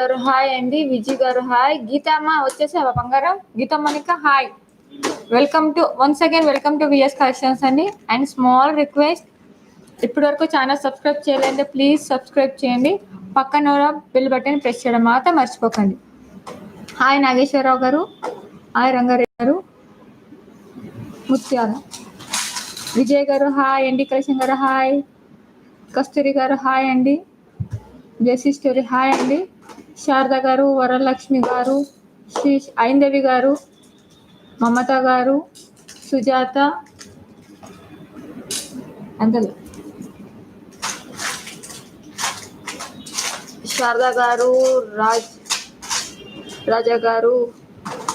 గారు హాయ్ అండి. విజయ్ గారు హాయ్. గీతమ్మ వచ్చేసావా బంగారం? గీతమ్మనిక hi. Welcome to VS collections అండి. అండ్ స్మాల్ రిక్వెస్ట్, ఇప్పటి వరకు ఛానల్ సబ్స్క్రైబ్ చేయాలంటే ప్లీజ్ సబ్స్క్రైబ్ చేయండి. పక్కన బెల్ బటన్ ప్రెస్ చేయడం మాత్రం మర్చిపోకండి. హాయ్ నాగేశ్వరరావు గారు, హాయ్ రంగారెడ్డి గారు, ముత్యాల విజయ్ గారు హాయ్ అండి. కలెక్షన్ గారు హాయ్. కస్తూరి గారు హాయ్ అండి. జెసి స్టోరీ హాయ్ అండి. శారద గారు, వరలక్ష్మి గారు, శ్రీ ఐందవి గారు, మమత గారు, సుజాత, అందరు శారద గారు, రాజా గారు,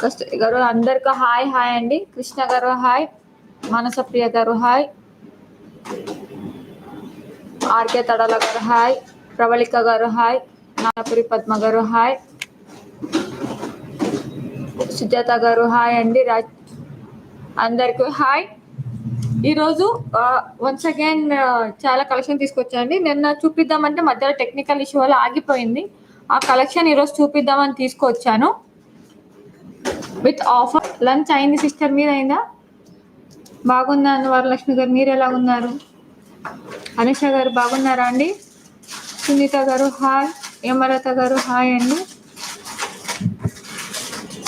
కస్తూరి గారు, అందరికీ హాయ్ హాయ్ అండి. కృష్ణ గారు హాయ్. మానసప్రియ గారు హాయ్. ఆర్కే తడాల గారు హాయ్. ప్రవళిక గారు హాయ్. నాగపురి పద్మ గారు హాయ్. సుజాత గారు హాయ్ అండి. అందరికీ హాయ్. ఈరోజు వన్స్ అగైన్ చాలా కలెక్షన్ తీసుకొచ్చాండి. నిన్న చూపిద్దామంటే మధ్యలో టెక్నికల్ ఇష్యూ వల్ల ఆగిపోయింది. ఆ కలెక్షన్ ఈరోజు చూపిద్దామని తీసుకొచ్చాను విత్ ఆఫర్. లంచ్ అయింది సిస్టర్, మీరు అయిందా? బాగున్నాను వరలక్ష్మి గారు, మీరు ఎలా ఉన్నారు? అనుష గారు బాగున్నారా అండి? సునీత గారు హాయ్. యమలత గారు హాయ్ అండి.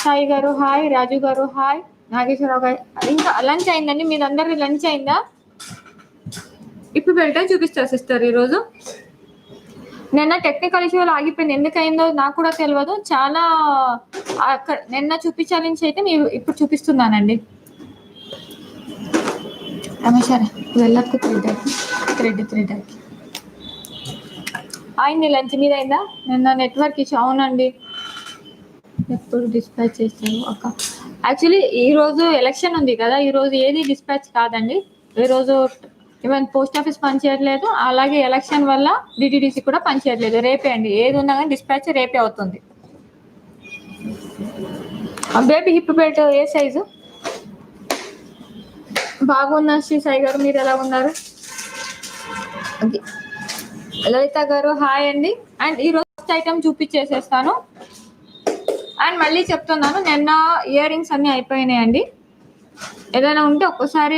సాయి గారు హాయ్. రాజు గారు హాయ్. నాగేశ్వరరావు గారు, ఇంకా లంచ్ అయిందండి. మీరు అందరికీ లంచ్ అయిందా? ఇప్పుడు వెళ్ళటం చూపిస్తారు సిస్టర్. ఈరోజు నిన్న టెక్నికల్ ఇష్యూ వల్ల ఆగిపోయింది. ఎందుకయిందో నాకు కూడా తెలియదు. చాలా నిన్న చూపించాలని అయితే మీరు ఇప్పుడు చూపిస్తున్నానండి. రమేశారా వెళ్ళకు థ్రెడ్ అయింది లంచ్, మీద అయిందా? నిన్న నెట్వర్క్ ఇష్యూ. అవునండి, ఎప్పుడు డిస్పాచ్ చేస్తారు అక్క? యాక్చువల్లీ ఈరోజు ఎలక్షన్ ఉంది కదా, ఈరోజు ఏది డిస్పాచ్ కాదండి. ఈరోజు ఈవెన్ పోస్ట్ ఆఫీస్ పనిచేయట్లేదు, అలాగే ఎలక్షన్ వల్ల డిటిడిసి కూడా పనిచేయట్లేదు. రేపే అండి, ఏది ఉన్నా కానీ డిస్పాచ్ రేపే అవుతుంది. బేబీ హిప్ బెల్ట్ ఏ సైజు? బాగున్నా శ్రీ సాయి గారు, మీరు ఎలా ఉన్నారు? లలిత గారు హాయ్ అండి. అండ్ ఈరోజు ఐటమ్ చూపించేసేస్తాను. అండ్ మళ్ళీ చెప్తున్నాను, నిన్న ఇయర్ రింగ్స్ అన్నీ అయిపోయినాయండి. ఏదైనా ఉంటే ఒక్కసారి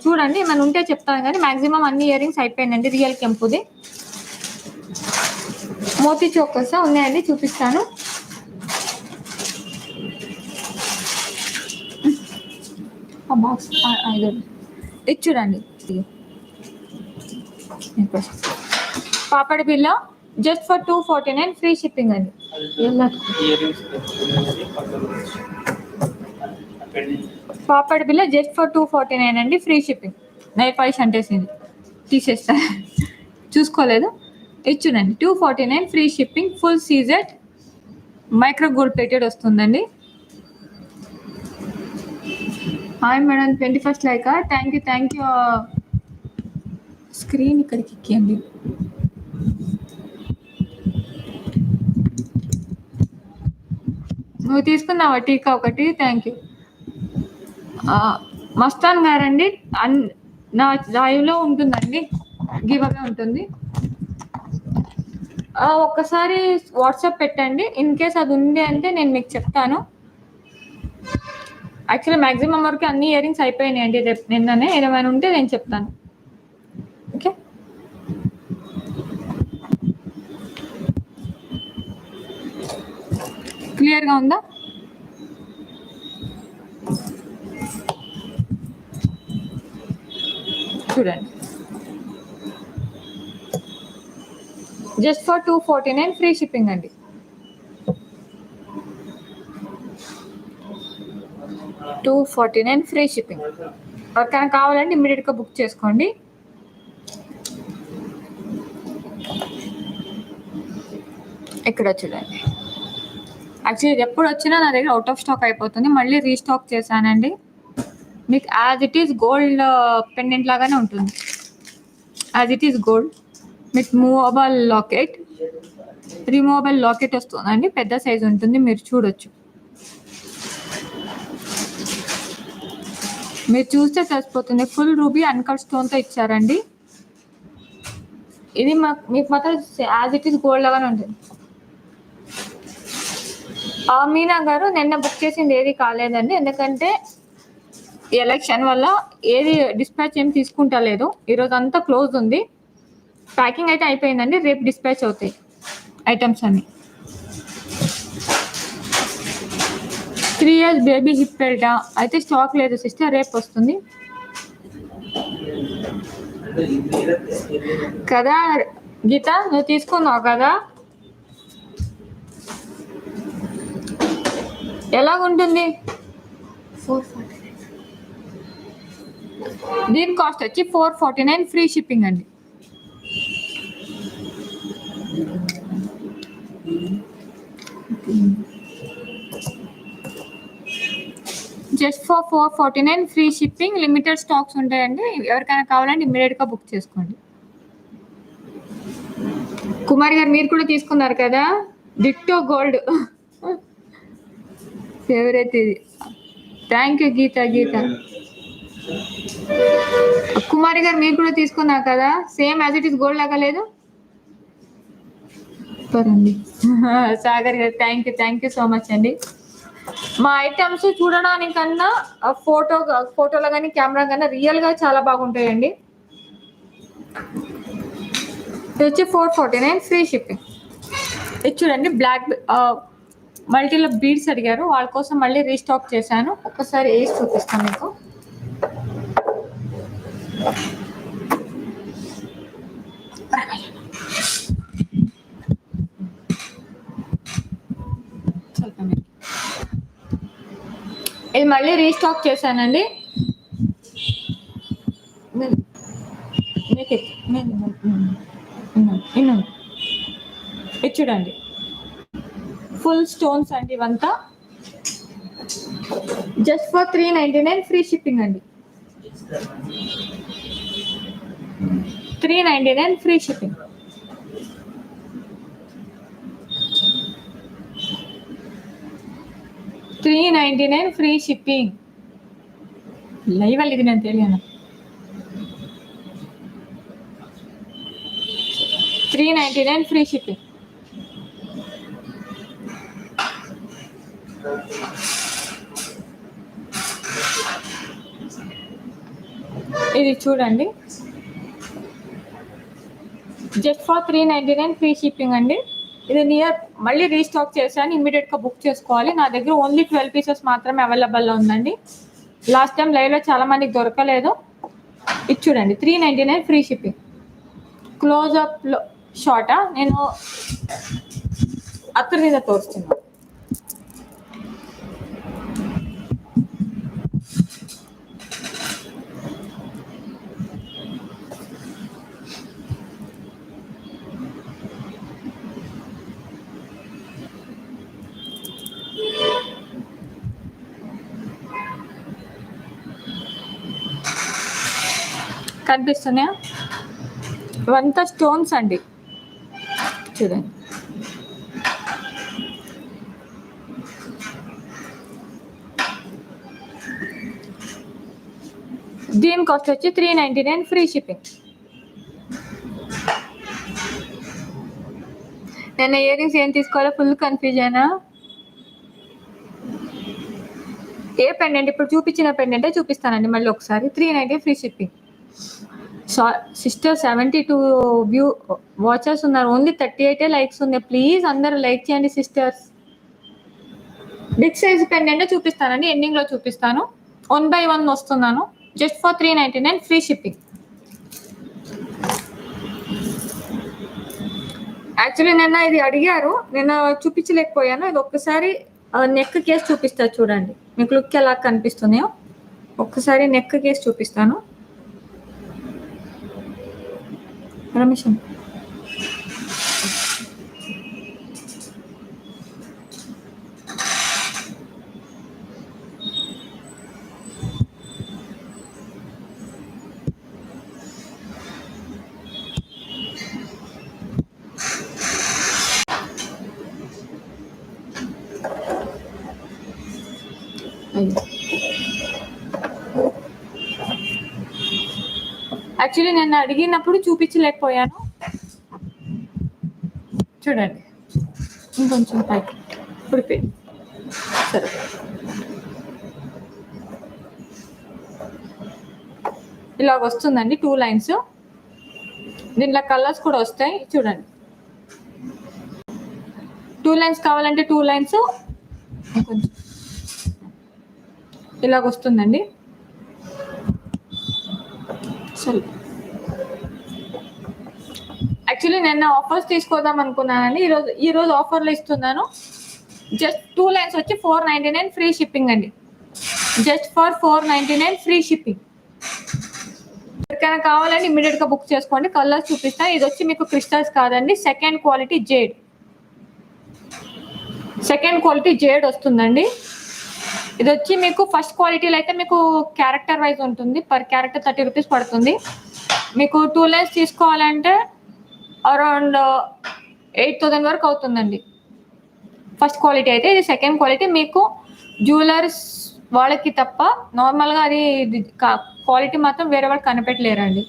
చూడండి, ఏమైనా ఉంటే చెప్తాను, కానీ మ్యాక్సిమం అన్ని ఇయర్ రింగ్స్ అయిపోయినాయండి. రియల్ కెంపుది మోతీ చోకర్స్ ఉన్నాయండి, చూపిస్తాను. బాక్స్ ఇది చూడండి. పాపడి బిల్ల జస్ట్ ఫర్ 249 ఫ్రీ షిప్పింగ్ అండి. పాపడి బిల్ల జస్ట్ ఫర్ 249 అండి, ఫ్రీ షిప్పింగ్. నైట్ పాలిష్ అంటేసింది, తీసేస్తా, చూసుకోలేదు. ఇది చూడండి, 249 free shipping, full CZ micro gold plated వస్తుందండి. హాయ్ మేడం, 21st లైకా? Thank you. స్క్రీన్ ఇక్కడికి ఎక్కియండి. నువ్వు తీసుకున్నావా టీకా ఒకటి? Thank you. మస్తాన్ గారండి, నా లైవ్లో ఉంటుందండి, గివ్ అవే ఉంటుంది. ఒక్కసారి వాట్సాప్ పెట్టండి, ఇన్ కేస్ అది ఉంది అంటే నేను మీకు చెప్తాను. యాక్చువల్లీ మ్యాక్సిమం వరకు అన్ని ఇయర్ రింగ్స్ అయిపోయినాయండి. రేపు నిన్ననే ఏమైనా ఉంటే నేను చెప్తాను. ఓకే, క్లియర్గా ఉందా? చూడండి, జస్ట్ ఫర్ 249 ఫ్రీ షిప్పింగ్ అండి. $249 ఫ్రీ షిప్పింగ్. ఎవరికైనా కావాలంటే ఇమ్మీడియట్గా బుక్ చేసుకోండి. ఇక్కడ చూడండి, యాక్చువల్లీ ఎప్పుడు వచ్చినా నా దగ్గర అవుట్ ఆఫ్ స్టాక్ అయిపోతుంది. మళ్ళీ రీస్టాక్ చేశానండి. మీకు as it is gold pendant లాగానే ఉంటుంది. As it is gold with movable locket, removable locket వస్తుందండి. పెద్ద సైజ్ ఉంటుంది, మీరు చూడొచ్చు. మీరు చూస్తే తెలిసిపోతుంది. ఫుల్ రూబీ అన్కట్ స్టోన్తో ఇచ్చారండి. ఇది మీకు మాత్రం యాజ్ ఇట్ ఈస్ గోల్డ్ లాగానే ఉంటుంది. మీనా గారు నిన్న బుక్ చేసింది ఏది కాలేదండి, ఎందుకంటే ఎలక్షన్ వల్ల ఏది డిస్పాచ్ ఏం తీసుకుంటలేదు. ఈరోజు అంతా క్లోజ్ ఉంది. ప్యాకింగ్ అయితే అయిపోయిందండి, రేపు డిస్పాచ్ అవుతాయి ఐటమ్స్ అన్ని. 3 years బేబీ హిప్ బెల్ట్ అయితే స్టాక్ లేదు సిస్టర్, రేపు వస్తుంది కదా. గీత నువ్వు తీసుకున్నావు కదా, ఎలాగుంటుంది? దీని కాస్ట్ వచ్చి 449 ఫ్రీ షిప్పింగ్ అండి. Just for 449 free shipping, limited stocks ఉంటాయండి. ఎవరికైనా కావాలంటే ఇమ్మీడియట్గా బుక్ చేసుకోండి. కుమార్ గారు మీరు కూడా తీసుకున్నారు కదా, డిట్టో గోల్డ్ ఫేవరెట్ ఇది. థ్యాంక్ యూ గీత. కుమారి గారు మీరు కూడా తీసుకున్నారు కదా, same as it is gold లాగా లేదు అండి. సాగర్ గారు థ్యాంక్ యూ సో మచ్ అండి. మా ఐటమ్స్ చూడడానికన్నా ఫోటోలో కానీ కెమెరా కన్నా రియల్గా చాలా బాగుంటాయండి. ఇది వచ్చి 449 ఫ్రీ షిప్పింగ్. ఇది చూడండి, బ్లాక్ మల్టీలో బీడ్స్ అడిగారు, వాళ్ళ కోసం మళ్ళీ రీస్టాక్ చేశాను. ఒక్కసారి వేసి చూపిస్తాను మీకు. ఇది మళ్ళీ రీస్టాక్ చేశానండి. ఇది చూడండి, ఫుల్ స్టోన్స్ అండి ఇవంతా. జస్ట్ ఫర్ 399 ఫ్రీ షిప్పింగ్ అండి. 399 free shipping. $399 free shipping. Live ಅಲ್ಲಿ ಇದೀನಿ ಅಂತ ಹೇಳಿ ಅಣ್ಣ. 399 ఫ్రీ షిప్పింగ్. ఇది చూడండి, జస్ట్ ఫర్ 399 ఫ్రీ షిప్పింగ్ అండి. ఇది మళ్ళీ రీస్టాక్ చేశాను, ఇమ్మీడియట్గా బుక్ చేసుకోవాలి. నా దగ్గర ఓన్లీ 12 పీసెస్ మాత్రమే అవైలబుల్లో ఉందండి. లాస్ట్ టైం లైవ్లో చాలా మందికి దొరకలేదు. ఇది చూడండి, 399 ఫ్రీ షిప్పింగ్. క్లోజ్అప్లో షార్టా, నేను అత్తర్ మీద తోరుస్తున్నాను. కనిపిస్తున్నాయా? ఇవంతా స్టోన్స్ అండి, చూడండి. దీని కాస్ట్ వచ్చి 399 ఫ్రీ షిప్పింగ్. నేను ఇయర్ రింగ్స్ ఏం తీసుకోవాలో ఫుల్ కన్ఫ్యూజన్. ఏ పెండెంట్ ఇప్పుడు చూపించిన పెండెంటే చూపిస్తానండి మళ్ళీ ఒకసారి. 390 free shipping. Sister 72 view watchers ఉన్నారు, ఓన్లీ 38 లైక్స్ ఉన్నాయి. ప్లీజ్ అందరూ లైక్ చేయండి సిస్టర్స్. బిగ్ సైజ్ పెండెంట్ చూపిస్తానండి, ఎండింగ్లో చూపిస్తాను. 1 by 1 వస్తున్నాను. Just for 399 free shipping. Actually నిన్న ఇది అడిగారు, నిన్న చూపించలేకపోయాను. ఇది ఒక్కసారి నెక్ కేస్ చూపిస్తా చూడండి, మీకు లుక్ ఎలా కనిపిస్తున్నాయో. ఒక్కసారి నెక్ కేస్ చూపిస్తాను. రమేష్ యాక్చువల్లీ నేను అడిగినప్పుడు చూపించలేకపోయాను. చూడండి, ఇంకొంచెం పైకి ఇప్పుడు సరే, ఇలాగ వస్తుందండి 2 లైన్స్. దీంట్లో కలర్స్ కూడా వస్తాయి చూడండి. 2 లైన్స్ కావాలంటే 2 లైన్స్ కొంచెం ఇలాగ వస్తుందండి. సరే, యాక్చువల్లీ నేను ఆఫర్స్ తీసుకోదాం అనుకున్నానండి. ఈరోజు ఆఫర్లో ఇస్తున్నాను. జస్ట్ 2 లైన్స్ వచ్చి 499 ఫ్రీ షిప్పింగ్ అండి. Just for 499 free shipping. ఎవరికైనా కావాలంటే ఇమీడియట్గా బుక్ చేసుకోండి. కలర్స్ చూపిస్తాను. ఇది వచ్చి మీకు క్రిస్టల్స్ కాదండి, సెకండ్ క్వాలిటీ జేడ్ వస్తుందండి. ఇది వచ్చి మీకు ఫస్ట్ క్వాలిటీలో అయితే మీకు క్యారెక్టర్ వైజ్ ఉంటుంది. పర్ క్యారెక్టర్ 30 రూపీస్ పడుతుంది. మీకు 2 లైన్స్ తీసుకోవాలంటే అరౌండ్ 8,000 వరకు అవుతుందండి ఫస్ట్ క్వాలిటీ అయితే. ఇది సెకండ్ క్వాలిటీ. మీకు జ్యువెలర్స్ వాళ్ళకి తప్ప నార్మల్గా అది క్వాలిటీ మాత్రం వేరే వాళ్ళు కనిపెట్టలేరండి.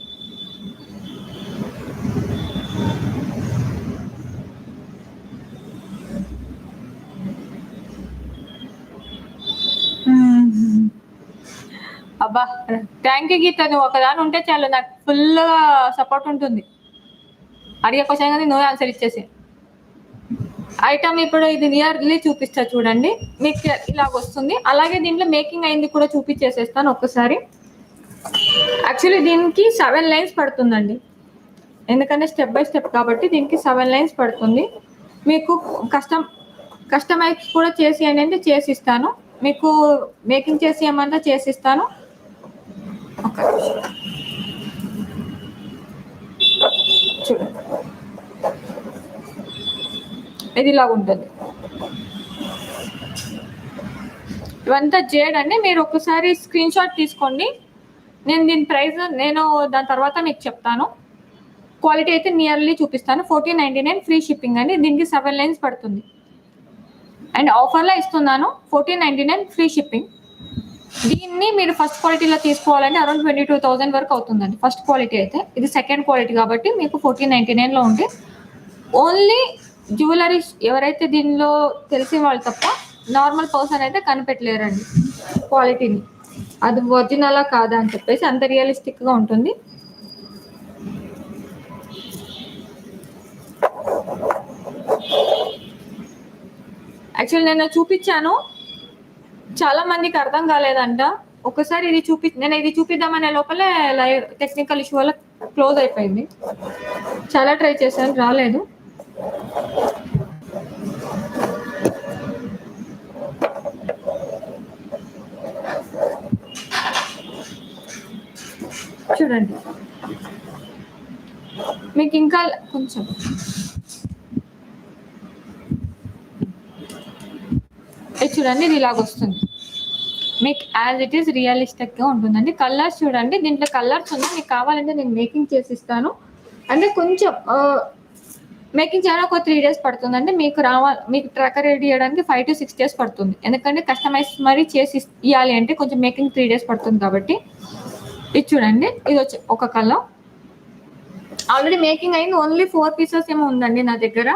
అబ్బా, థ్యాంక్ యూ గీత. నువ్వు ఒకదాని ఉంటే చాలు, నాకు ఫుల్గా సపోర్ట్ ఉంటుంది. అడిగే క్వశ్చన్ కానీ నువ్వే ఆన్సర్ ఇచ్చేసి. ఐటమ్ ఇప్పుడు ఇది నియర్లీ చూపిస్తా చూడండి. మీకు ఇలాగ వస్తుంది. అలాగే దీంట్లో మేకింగ్ అయింది కూడా చూపించేసేస్తాను ఒక్కసారి. యాక్చువల్లీ దీనికి 7 లైన్స్ పడుతుందండి, ఎందుకంటే స్టెప్ బై స్టెప్ కాబట్టి దీనికి 7 లైన్స్ పడుతుంది. మీకు కస్టమైజ్ కూడా చేసి అనేది చేసిస్తాను. మీకు మేకింగ్ చేసి ఏమన్నా చేసిస్తాను. చూడండి, ఇది ఇలాగ ఉంటుంది. ఇవంతా జేడ్ అండి. మీరు ఒకసారి స్క్రీన్ షాట్ తీసుకోండి. నేను దీని ప్రైస్ దాని తర్వాత మీకు చెప్తాను. క్వాలిటీ అయితే నియర్లీ చూపిస్తాను. 1499 ఫ్రీ షిప్పింగ్ అండి. దీనికి 7 లైన్స్ పడుతుంది అండ్ ఆఫర్లో ఇస్తున్నాను. 1499 ఫ్రీ షిప్పింగ్. దీన్ని మీరు ఫస్ట్ క్వాలిటీలో తీసుకోవాలంటే అరౌండ్ 22,000 వరకు అవుతుందండి ఫస్ట్ క్వాలిటీ అయితే. ఇది సెకండ్ క్వాలిటీ కాబట్టి మీకు 1499లో ఉంటే ఓన్లీ జ్యువెలరీస్ ఎవరైతే దీనిలో తెలిసిన వాళ్ళు తప్ప నార్మల్ పర్సన్ అయితే కనిపెట్టలేరండి క్వాలిటీని, అది ఒరిజినలా కాదా అని చెప్పేసి. అంత రియలిస్టిక్గా ఉంటుంది. యాక్చువల్లీ నేను చూపించాను, చాలా మందికి అర్థం కాలేదంట. ఒకసారి నేను ఇది చూపిద్దామనే లోపలే లైవ్ టెక్నికల్ ఇష్యూ వల్ల క్లోజ్ అయిపోయింది. చాలా ట్రై చేశాను, రాలేదు. చూడండి, మీకు ఇంకా కొంచెం చూడండి, ఇది ఇలాగ వస్తుంది. మీకు యాజ్ ఇట్ ఈస్ రియలిస్టిక్గా ఉంటుందండి. కలర్స్ చూడండి, దీంట్లో కలర్స్ ఉన్నాయి. మీకు కావాలంటే నేను మేకింగ్ చేసిస్తాను. అంటే కొంచెం మేకింగ్ చేయడానికి ఒక 3 days పడుతుందండి. మీకు ట్రాకర్ రెడీ చేయడానికి 5 to 6 days పడుతుంది. ఎందుకంటే కస్టమైజ్ మరి చేసి ఇవ్వాలి అంటే కొంచెం మేకింగ్ 3 days పడుతుంది కాబట్టి. ఇది చూడండి, ఇది వచ్చి ఒక కలర్ ఆల్రెడీ మేకింగ్ అయింది. ఓన్లీ 4 pieces ఏమో ఉందండి నా దగ్గర.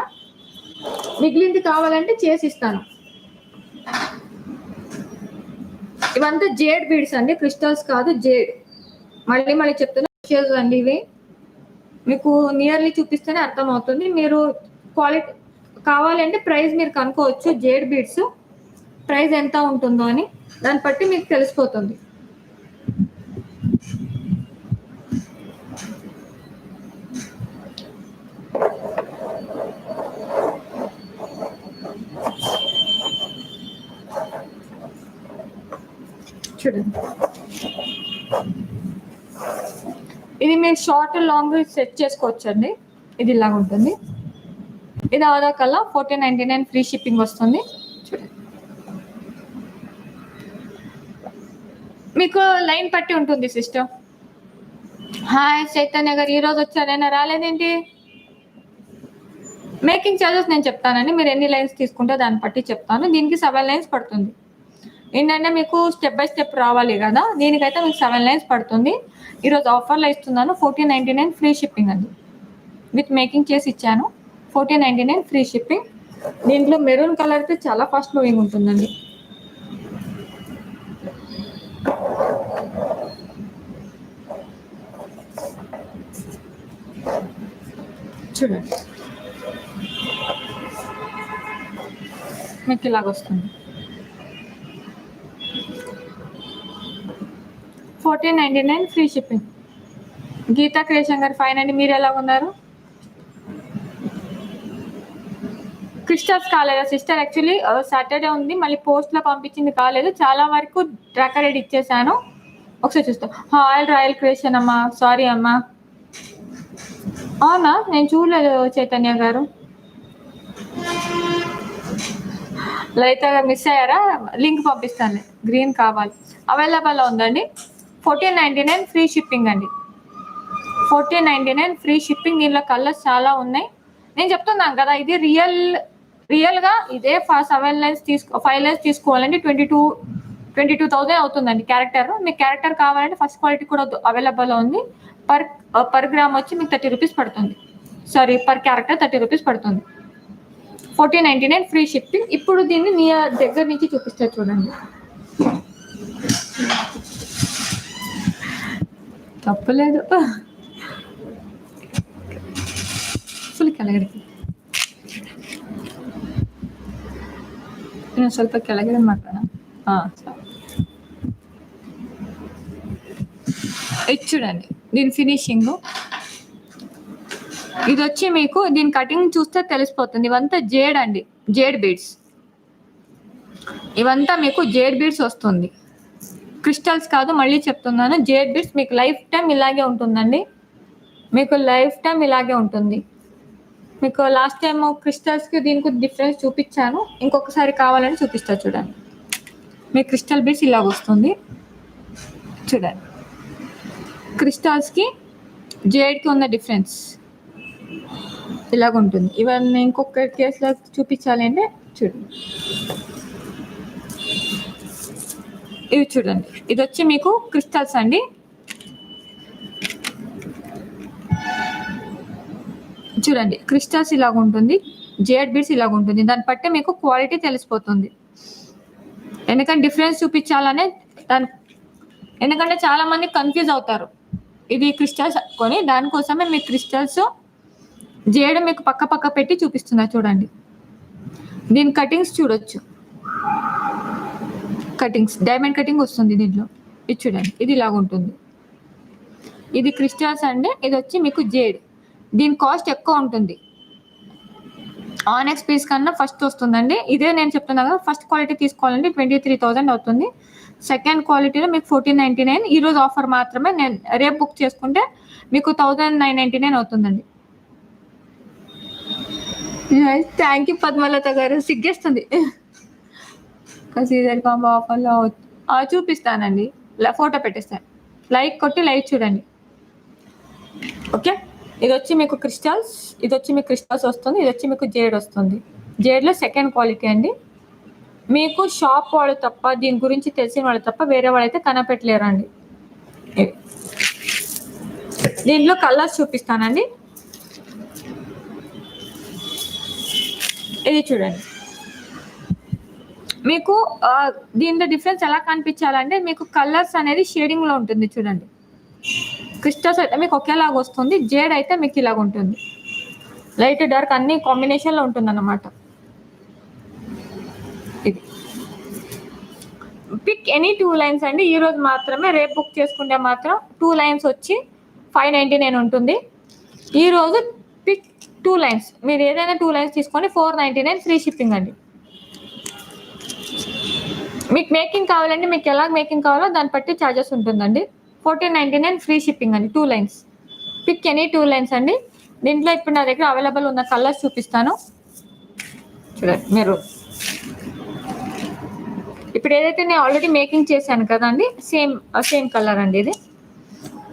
మిగిలింది కావాలంటే చేసిస్తాను. ఇవంతా జేడ్ బీడ్స్ అండి, క్రిస్టల్స్ కాదు, జేడ్. మళ్ళీ చెప్తున్నా అండి. ఇవి మీకు నియర్లీ చూపిస్తేనే అర్థమవుతుంది. మీరు క్వాలిటీ కావాలంటే ప్రైస్ మీరు కనుక్కోవచ్చు. జేడ్ బీడ్స్ ప్రైస్ ఎంత ఉంటుందో అని దాన్ని బట్టి మీకు తెలిసిపోతుంది. చూడండి, ఇది మీరు షార్ట్ లాంగ్ సెట్ చేసుకోవచ్చు అండి. ఇది ఇలాగ ఉంటుంది. ఇది ఆదా కల్లా 1499 ఫ్రీ షిప్పింగ్ వస్తుంది. చూడండి, మీకు లైన్ పట్టి ఉంటుంది సిస్టమ్. హాయ్ చైతన్య గారు, ఈరోజు వచ్చారైనా రాలేదేంటి? మేకింగ్ చార్జెస్ నేను చెప్తానండి. మీరు ఎన్ని లైన్స్ తీసుకుంటే దాన్ని బట్టి చెప్తాను. దీనికి 7 లైన్స్ పడుతుంది. ఏంటంటే మీకు స్టెప్ బై స్టెప్ రావాలి కదా, దీనికైతే మీకు 7 లైన్స్ పడుతుంది. ఈరోజు ఆఫర్లో ఇస్తున్నాను. 1499 ఫ్రీ షిప్పింగ్ అండి. విత్ మేకింగ్ చేసి ఇచ్చాను. 1499 ఫ్రీ షిప్పింగ్. దీంట్లో మెరూన్ కలర్ అయితే చాలా ఫాస్ట్ మూవింగ్ ఉంటుందండి. చూడండి మీకు ఇలాగ వస్తుంది 1499 ఫ్రీ షిప్పింగ్. గీతా క్రియేషన్ గారు ఫైన్ అండి. మీరు ఎలా ఉన్నారు? క్రిస్టల్స్ కాలేదా సిస్టర్? యాక్చువల్లీ సాటర్డే ఉంది, మళ్ళీ పోస్ట్లో పంపించింది కాలేదు. చాలా వరకు ట్రాకర్ రెడీ ఇచ్చేసాను. ఒకసారి చూస్తా. రాయల్ క్రియేషన్ అమ్మా, సారీ అమ్మా. అవునా, నేను చూడలేదు చైతన్య గారు. లలిత గారు మిస్ అయ్యారా? లింక్ పంపిస్తాను. గ్రీన్ కావాలి, అవైలబుల్ ఉందండి. 1499 ఫ్రీ షిప్పింగ్ అండి. 1499 ఫ్రీ షిప్పింగ్. దీనిలో కలర్స్ చాలా ఉన్నాయి. నేను చెప్తున్నాను కదా, ఇది రియల్గా ఇదే 7 లైన్స్ 5 లైన్స్ తీసుకోవాలండి. 22,000 అవుతుందండి క్యారెక్టర్. మీకు క్యారెక్టర్ కావాలంటే ఫస్ట్ క్వాలిటీ కూడా అవైలబుల్ ఉంది. పర్ గ్రామ్ వచ్చి మీకు 30 రూపీస్ పడుతుంది. సారీ, పర్ క్యారెక్టర్ 30 రూపీస్ పడుతుంది. 1499 ఫ్రీ షిప్పింగ్. ఇప్పుడు దీన్ని మీ దగ్గర నుంచి చూపిస్తారు చూడండి. ತಪ್ಪಲೇದು ಫುಲ್ ಕೆಳಗಡೆ ಇನ್ನೊಂದು ಸ್ವಲ್ಪ ಕೆಳಗಡೆ ಮಾಡೋಣ. ఇది చూడండి, దీని ఫినిషింగ్ ఇది వచ్చి మీకు దీని కటింగ్ చూస్తే తెలిసిపోతుంది. ఇవంతా జేడ్ అండి, జేడ్ బీడ్స్. ఇవంతా మీకు జేడ్ బీడ్స్ వస్తుంది, క్రిస్టల్స్ కాదు. మళ్ళీ చెప్తున్నాను, జేడ్ బీడ్స్. మీకు లైఫ్ టైం ఇలాగే ఉంటుందండి. మీకు లైఫ్ టైం ఇలాగే ఉంటుంది. మీకు లాస్ట్ టైం క్రిస్టల్స్కి దీనికి డిఫరెన్స్ చూపించాను, ఇంకొకసారి కావాలని చూపిస్తా చూడండి. మీ క్రిస్టల్ బీడ్స్ ఇలాగ వస్తుంది చూడండి. క్రిస్టల్స్కి జేడ్కి ఉన్న డిఫరెన్స్ ఇలాగ ఉంటుంది. ఇవన్నీ ఇంకొక కేసులో చూపించాలి అంటే చూడండి. ఇవి చూడండి, ఇది వచ్చి మీకు క్రిస్టల్స్ అండి. చూడండి, క్రిస్టల్స్ ఇలాగ ఉంటుంది, జేడ్ బీడ్స్ ఇలాగ ఉంటుంది. దాన్ని బట్టి మీకు క్వాలిటీ తెలిసిపోతుంది. ఎందుకంటే డిఫరెన్స్ చూపించాలనే ఎందుకంటే చాలా మంది కన్ఫ్యూజ్ అవుతారు. ఇది క్రిస్టల్స్ కొని, దానికోసమే మీకు క్రిస్టల్స్ జేడ్ మీకు పక్క పెట్టి చూపిస్తున్నా చూడండి. దీని కటింగ్స్ చూడొచ్చు, కటింగ్స్ డైమండ్ కటింగ్ వస్తుంది దీంట్లో. ఇది చూడండి, ఇది ఇలాగ ఉంటుంది. ఇది క్రిస్టల్స్ అండి, ఇది వచ్చి మీకు జేడ్. దీని కాస్ట్ ఎక్కువ ఉంటుంది. ఆనెక్స్ పీస్ కన్నా ఫస్ట్ వస్తుందండి. ఇదే నేను చెప్తున్నా కదా, ఫస్ట్ క్వాలిటీ తీసుకోవాలంటే 23,000 అవుతుంది. సెకండ్ క్వాలిటీలో మీకు 1499. ఈరోజు ఆఫర్ మాత్రమే. నేను రేపు బుక్ చేసుకుంటే మీకు 1999 అవుతుందండి. థ్యాంక్ యూ పద్మలత గారు. సిగ్గేస్తుంది. సీజన్ కాంబో ఆఫర్లో చూపిస్తానండి, ఫోటో పెట్టేస్తాను. లైక్ కొట్టి లైక్ చూడండి. ఓకే, ఇది వచ్చి మీకు క్రిస్టల్స్, ఇది వచ్చి మీకు క్రిస్టల్స్ వస్తుంది. ఇది వచ్చి మీకు జేడ్ వస్తుంది. జేడ్లో సెకండ్ క్వాలిటీ అండి. మీకు షాప్ వాళ్ళు తప్ప, దీని గురించి తెలిసిన వాళ్ళు తప్ప వేరే వాళ్ళైతే కనపెట్టలేరండి. దీంట్లో కలర్స్ చూపిస్తానండి. ఇది చూడండి, మీకు దీంట్లో డిఫరెన్స్ ఎలా కనిపించాలంటే మీకు కలర్స్ అనేది షేడింగ్లో ఉంటుంది చూడండి. క్రిస్టల్స్ అయితే మీకు ఒకేలాగా వస్తుంది, జేడ్ అయితే మీకు ఇలాగ ఉంటుంది. లైట్ డార్క్ అన్ని కాంబినేషన్లో ఉంటుంది అన్నమాట. ఇది పిక్ ఎనీ 2 లైన్స్ అండి. ఈరోజు మాత్రమే, రేపు బుక్ చేసుకుంటే మాత్రం 2 లైన్స్ వచ్చి 599 ఉంటుంది. ఈరోజు పిక్ 2 లైన్స్, మీరు ఏదైనా 2 లైన్స్ తీసుకొని 499 ఫ్రీ షిప్పింగ్ అండి. మీకు మేకింగ్ కావాలంటే మీకు ఎలా మేకింగ్ కావాలో దాన్ని బట్టి ఛార్జెస్ ఉంటుందండి. 1499 ఫ్రీ షిప్పింగ్ అండి. 2 లైన్స్, పిక్ ఎనీ 2 లైన్స్ అండి. దీంట్లో ఇప్పుడు నా దగ్గర అవైలబుల్ ఉన్న కలర్స్ చూపిస్తాను చూడండి. మీరు ఇప్పుడు ఏదైతే నేను ఆల్రెడీ మేకింగ్ చేశాను కదండి, సేమ్ కలర్ అండి. ఇది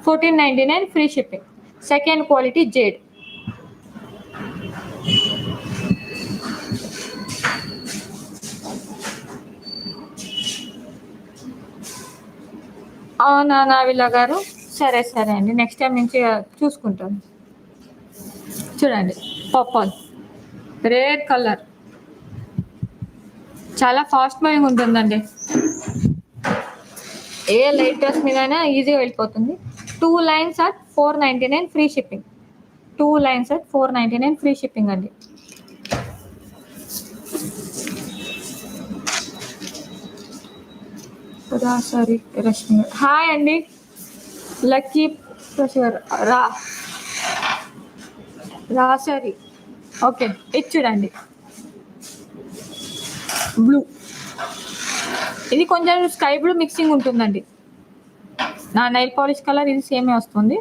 1499 free shipping. Second quality jade. అవునా నావిలా గారు, సరే అండి, నెక్స్ట్ టైం నుంచి చూసుకుంటాను. చూడండి, పర్పుల్ రేర్ కలర్, చాలా ఫాస్ట్ మూవింగ్ ఉంటుందండి. ఏ లైట్ డ్రెస్ మీదైనా ఈజీగా వెళ్ళిపోతుంది. 2 lines or 499 free shipping. 2 lines at 499 free shipping అండి. సరే రష్మి హాయ్ అండి. లక్కీ ప్రసాద్ రాసరి ఓకే ఇది చూడండి బ్లూ, ఇది కొంచెం స్కై బ్లూ మిక్సింగ్ ఉంటుందండి. నా నైల్ పాలిష్ కలర్ ఇది సేమే వస్తుంది.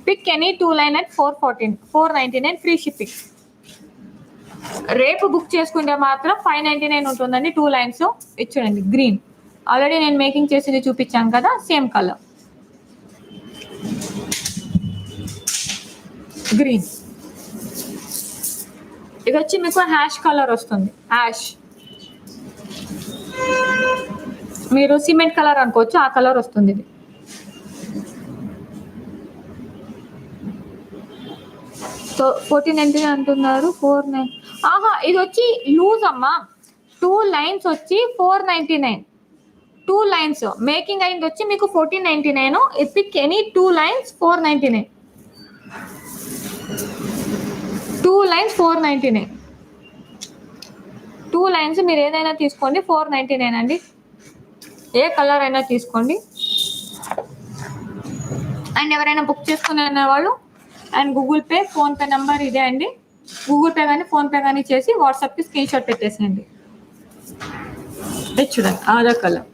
Pick any 2 line at 499 free shipping. రేపు బుక్ చేసుకుంటే మాత్రం 599 ఉంటుందండి 2 లైన్స్. ఇది చూడండి గ్రీన్, ఆల్రెడీ నేను మేకింగ్ చేసేది చూపించాను కదా, సేమ్ కలర్ గ్రీన్. ఇది వచ్చి మీకు హ్యాష్ కలర్ వస్తుంది, హ్యాష్ మీరు సిమెంట్ కలర్ అనుకోవచ్చు, ఆ కలర్ వస్తుంది. ఇది సో 1499 అంటున్నారు. 49 ఇది వచ్చి లూజ్ అమ్మా. 2 లైన్స్ వచ్చి 499, 2 లైన్స్ మేకింగ్ అయింది వచ్చి మీకు 1499. Pick any 2 lines 499, 2 lines 499, 2 lines మీరు ఏదైనా తీసుకోండి 499 అండి. ఏ కలర్ అయినా తీసుకోండి. అండ్ ఎవరైనా బుక్ చేసుకునే వాళ్ళు and Google pay PhonePe number ఇదే అండి. గూగుల్ పే కానీ ఫోన్పే కానీ చేసి వాట్సాప్కి స్క్రీన్ షాట్ పెట్టేసేయండి. చూడండి ఆధార్ కలర్.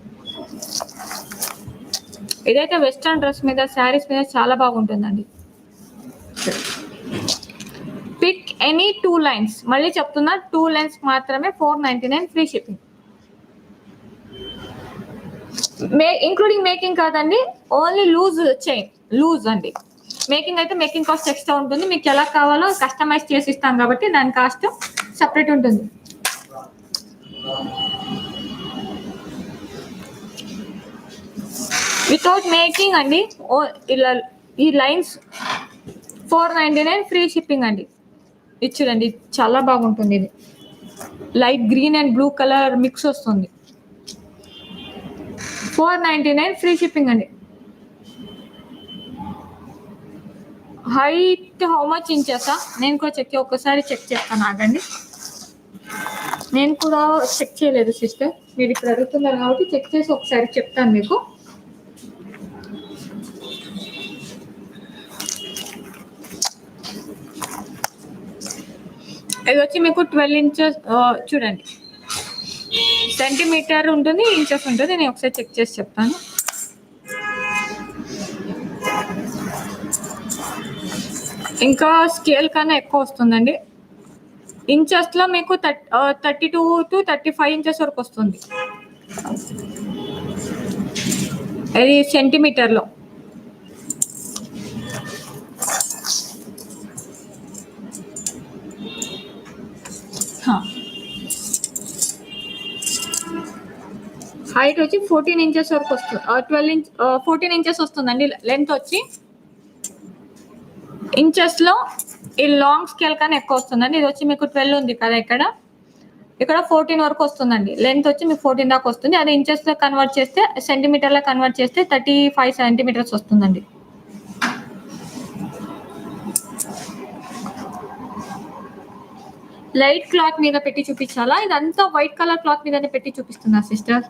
ఇదైతే వెస్ట్రన్ డ్రెస్ మీద శారీస్ మీద చాలా బాగుంటుందండి. పిక్ ఎనీ 2 లైన్స్, మళ్ళీ చెప్తున్నా 2 లైన్స్ మాత్రమే 499 ఫ్రీ షిప్పింగ్. ఇంక్లూడింగ్ మేకింగ్ కాదండి, ఓన్లీ లూజ్ చైన్, లూజ్ అండి. మేకింగ్ అయితే మేకింగ్ కాస్ట్ ఎక్స్ట్రా ఉంటుంది. మీకు ఎలా కావాలో కస్టమైజ్ చేసి ఇస్తాం కాబట్టి దాని కాస్ట్ సపరేట్ ఉంటుంది. వితౌట్ మేకింగ్ అండి, ఇలా ఈ లైన్స్ 499 ఫ్రీ షిప్పింగ్ అండి. ఇది చూడండి చాలా బాగుంటుంది. ఇది light green and blue colour mix వస్తుంది. 499 ఫ్రీ షిప్పింగ్ అండి. హైట్ హౌ మచ్ ఇంచెసా నేను కూడా ఒక్కసారి చెక్ చేస్తాను, ఆగండి. నేను కూడా చెక్ చేయలేదు సిస్టర్, మీరు ఇప్పుడు అడుగుతున్నారు కాబట్టి చెక్ చేసి ఒకసారి చెప్తాను మీకు. ఇది వచ్చి మీకు 12 ఇంచెస్ చూడండి, సెంటీమీటర్ ఉంటుంది, ఇంచెస్ ఉంటుంది. నేను ఒకసారి చెక్ చేసి చెప్తాను. ఇంకా స్కేల్ కన్నా ఎక్కువ వస్తుందండి. ఇంచెస్లో మీకు 32 to 35 ఇంచెస్ వరకు వస్తుంది. ఇది సెంటీమీటర్లో. హైట్ వచ్చి 14 ఇంచెస్ వరకు వస్తుంది, 14 ఇంచెస్ వస్తుందండి లెంత్ వచ్చి. ఇంచెస్లో ఈ లాంగ్ స్కేల్ కన్నా ఎక్కువ వస్తుందండి. ఇది వచ్చి మీకు 12 ఉంది కదా, ఇక్కడ 14 వరకు వస్తుందండి. లెంత్ వచ్చి మీకు 14 దాకా వస్తుంది. అది ఇంచెస్లో కన్వర్ట్ చేస్తే, సెంటీమీటర్లో కన్వర్ట్ చేస్తే 35 సెంటీమీటర్స్ వస్తుందండి. లైట్ క్లాత్ మీద పెట్టి చూపించాలా, ఇదంతా వైట్ కలర్ క్లాత్ మీదనే పెట్టి చూపిస్తున్నా సిస్టర్.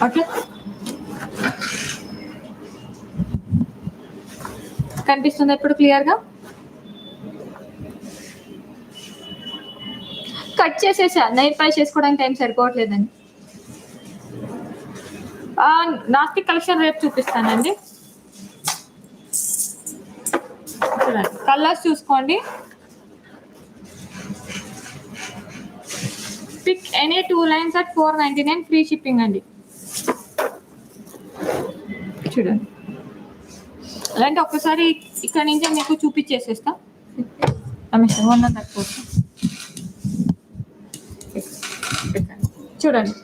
అట్లా కనిపిస్తుంది ఇప్పుడు క్లియర్గా. కట్ చేసేసా, నైట్ పాలిష్ చేసుకోవడానికి టైం సరిపోవట్లేదండి. నాస్టిక్ కలెక్షన్ రేపు చూపిస్తానండి. కలర్స్ చూసుకోండి. Pick any 2 lines at 499 free shipping అండి. చూడండి అలాంటి ఒక్కసారి ఇక్కడ నుంచి మీకు చూపించేసేస్తా. చూడండి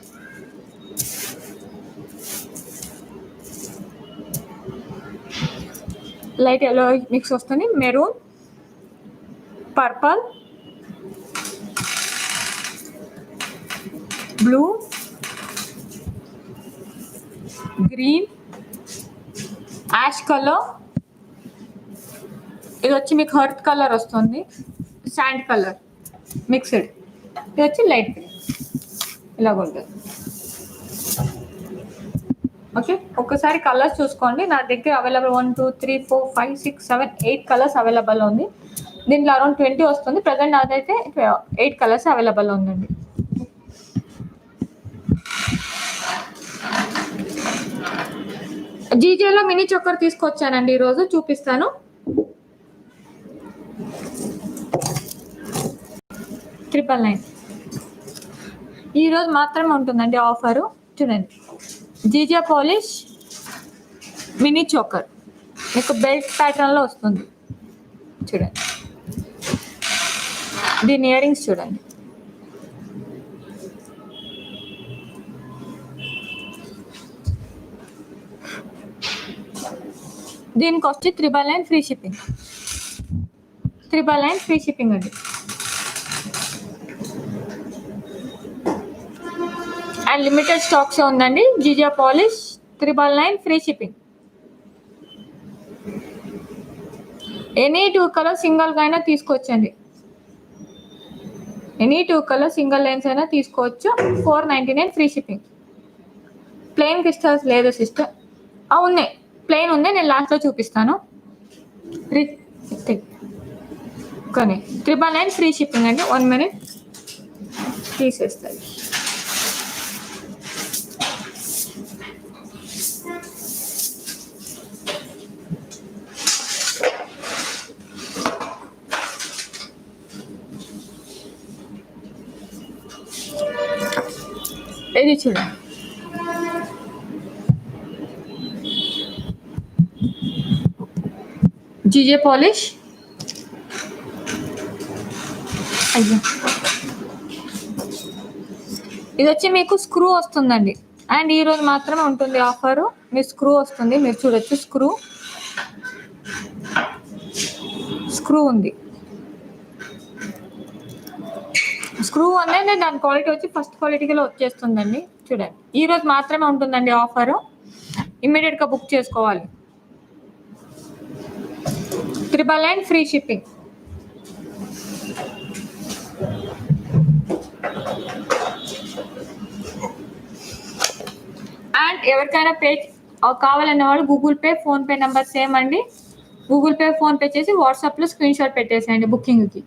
లైట్ ఎల్లో మిక్స్ వస్తుంది, maroon, purple, blue, green, ash colour, ఇది వచ్చి మీకు హర్త్ కలర్ వస్తుంది, శాండ్ కలర్ మిక్స్డ్, ఇది వచ్చి లైట్ గ్రీన్, ఇలాగ ఉంటుంది. ఓకే, ఒక్కసారి కలర్స్ చూసుకోండి. నా దగ్గర అవైలబుల్ 1 2 3 4 5 6 7 8 కలర్స్ అవైలబుల్ ఉంది. దీంట్లో అరౌండ్ 20 వస్తుంది. ప్రజెంట్ నాదైతే 8 కలర్స్ అవైలబుల్ ఉందండి. జీజేలో మినీ చొక్కర్ తీసుకొచ్చానండి, ఈరోజు చూపిస్తాను. $999 ఈరోజు మాత్రమే ఉంటుందండి ఆఫరు. చూడండి, జీజే పాలిష్ మినీ చోకర్ మీకు బెల్ట్ ప్యాటర్న్లో వస్తుంది. చూడండి, దీని ఇయర్ రింగ్స్ చూడండి. దీనికి వచ్చి 999 ఫ్రీ షిప్పింగ్. 999 ఫ్రీ షిప్పింగ్ అండి. అండ్ లిమిటెడ్ స్టాక్స్ ఉందండి. GJ polish 999 free shipping. Any 2 colour సింగిల్గా అయినా తీసుకోవచ్చండి. ఎనీ 2 కలర్ సింగిల్ లైన్స్ అయినా తీసుకోవచ్చు. 499 ఫ్రీ షిప్పింగ్. ప్లెయిన్ క్రిస్టల్స్ లేదు సిస్టర్, ఉన్నాయి, ప్లెయిన్ ఉంది, నేను లాస్ట్లో చూపిస్తాను. కానీ 999 ఫ్రీ షిప్పింగ్ అండి. 1 మినిట్ తీసేస్తుంది. ఇది చూడండి, జీజే పాలిష్. అయ్యో, ఇది వచ్చి మీకు స్క్రూ వస్తుందండి. అండ్ ఈరోజు మాత్రమే ఉంటుంది ఆఫరు. మీ స్క్రూ వస్తుంది, మీరు చూడొచ్చు. స్క్రూ ఉంది. స్క్రూ అనేది దాని క్వాలిటీ వచ్చి ఫస్ట్ క్వాలిటీలో వచ్చేస్తుందండి. చూడండి, ఈరోజు మాత్రమే ఉంటుందండి ఆఫరు. ఇమ్మీడియట్గా బుక్ చేసుకోవాలి. 999 ఫ్రీ షిప్పింగ్. అండ్ ఎవరికైనా పే కావాలనే వాళ్ళు Google pay, PhonePe number same అండి. గూగుల్ పే, ఫోన్పే చేసి వాట్సాప్లో స్క్రీన్ షాట్ పెట్టేసేయండి బుకింగ్కి.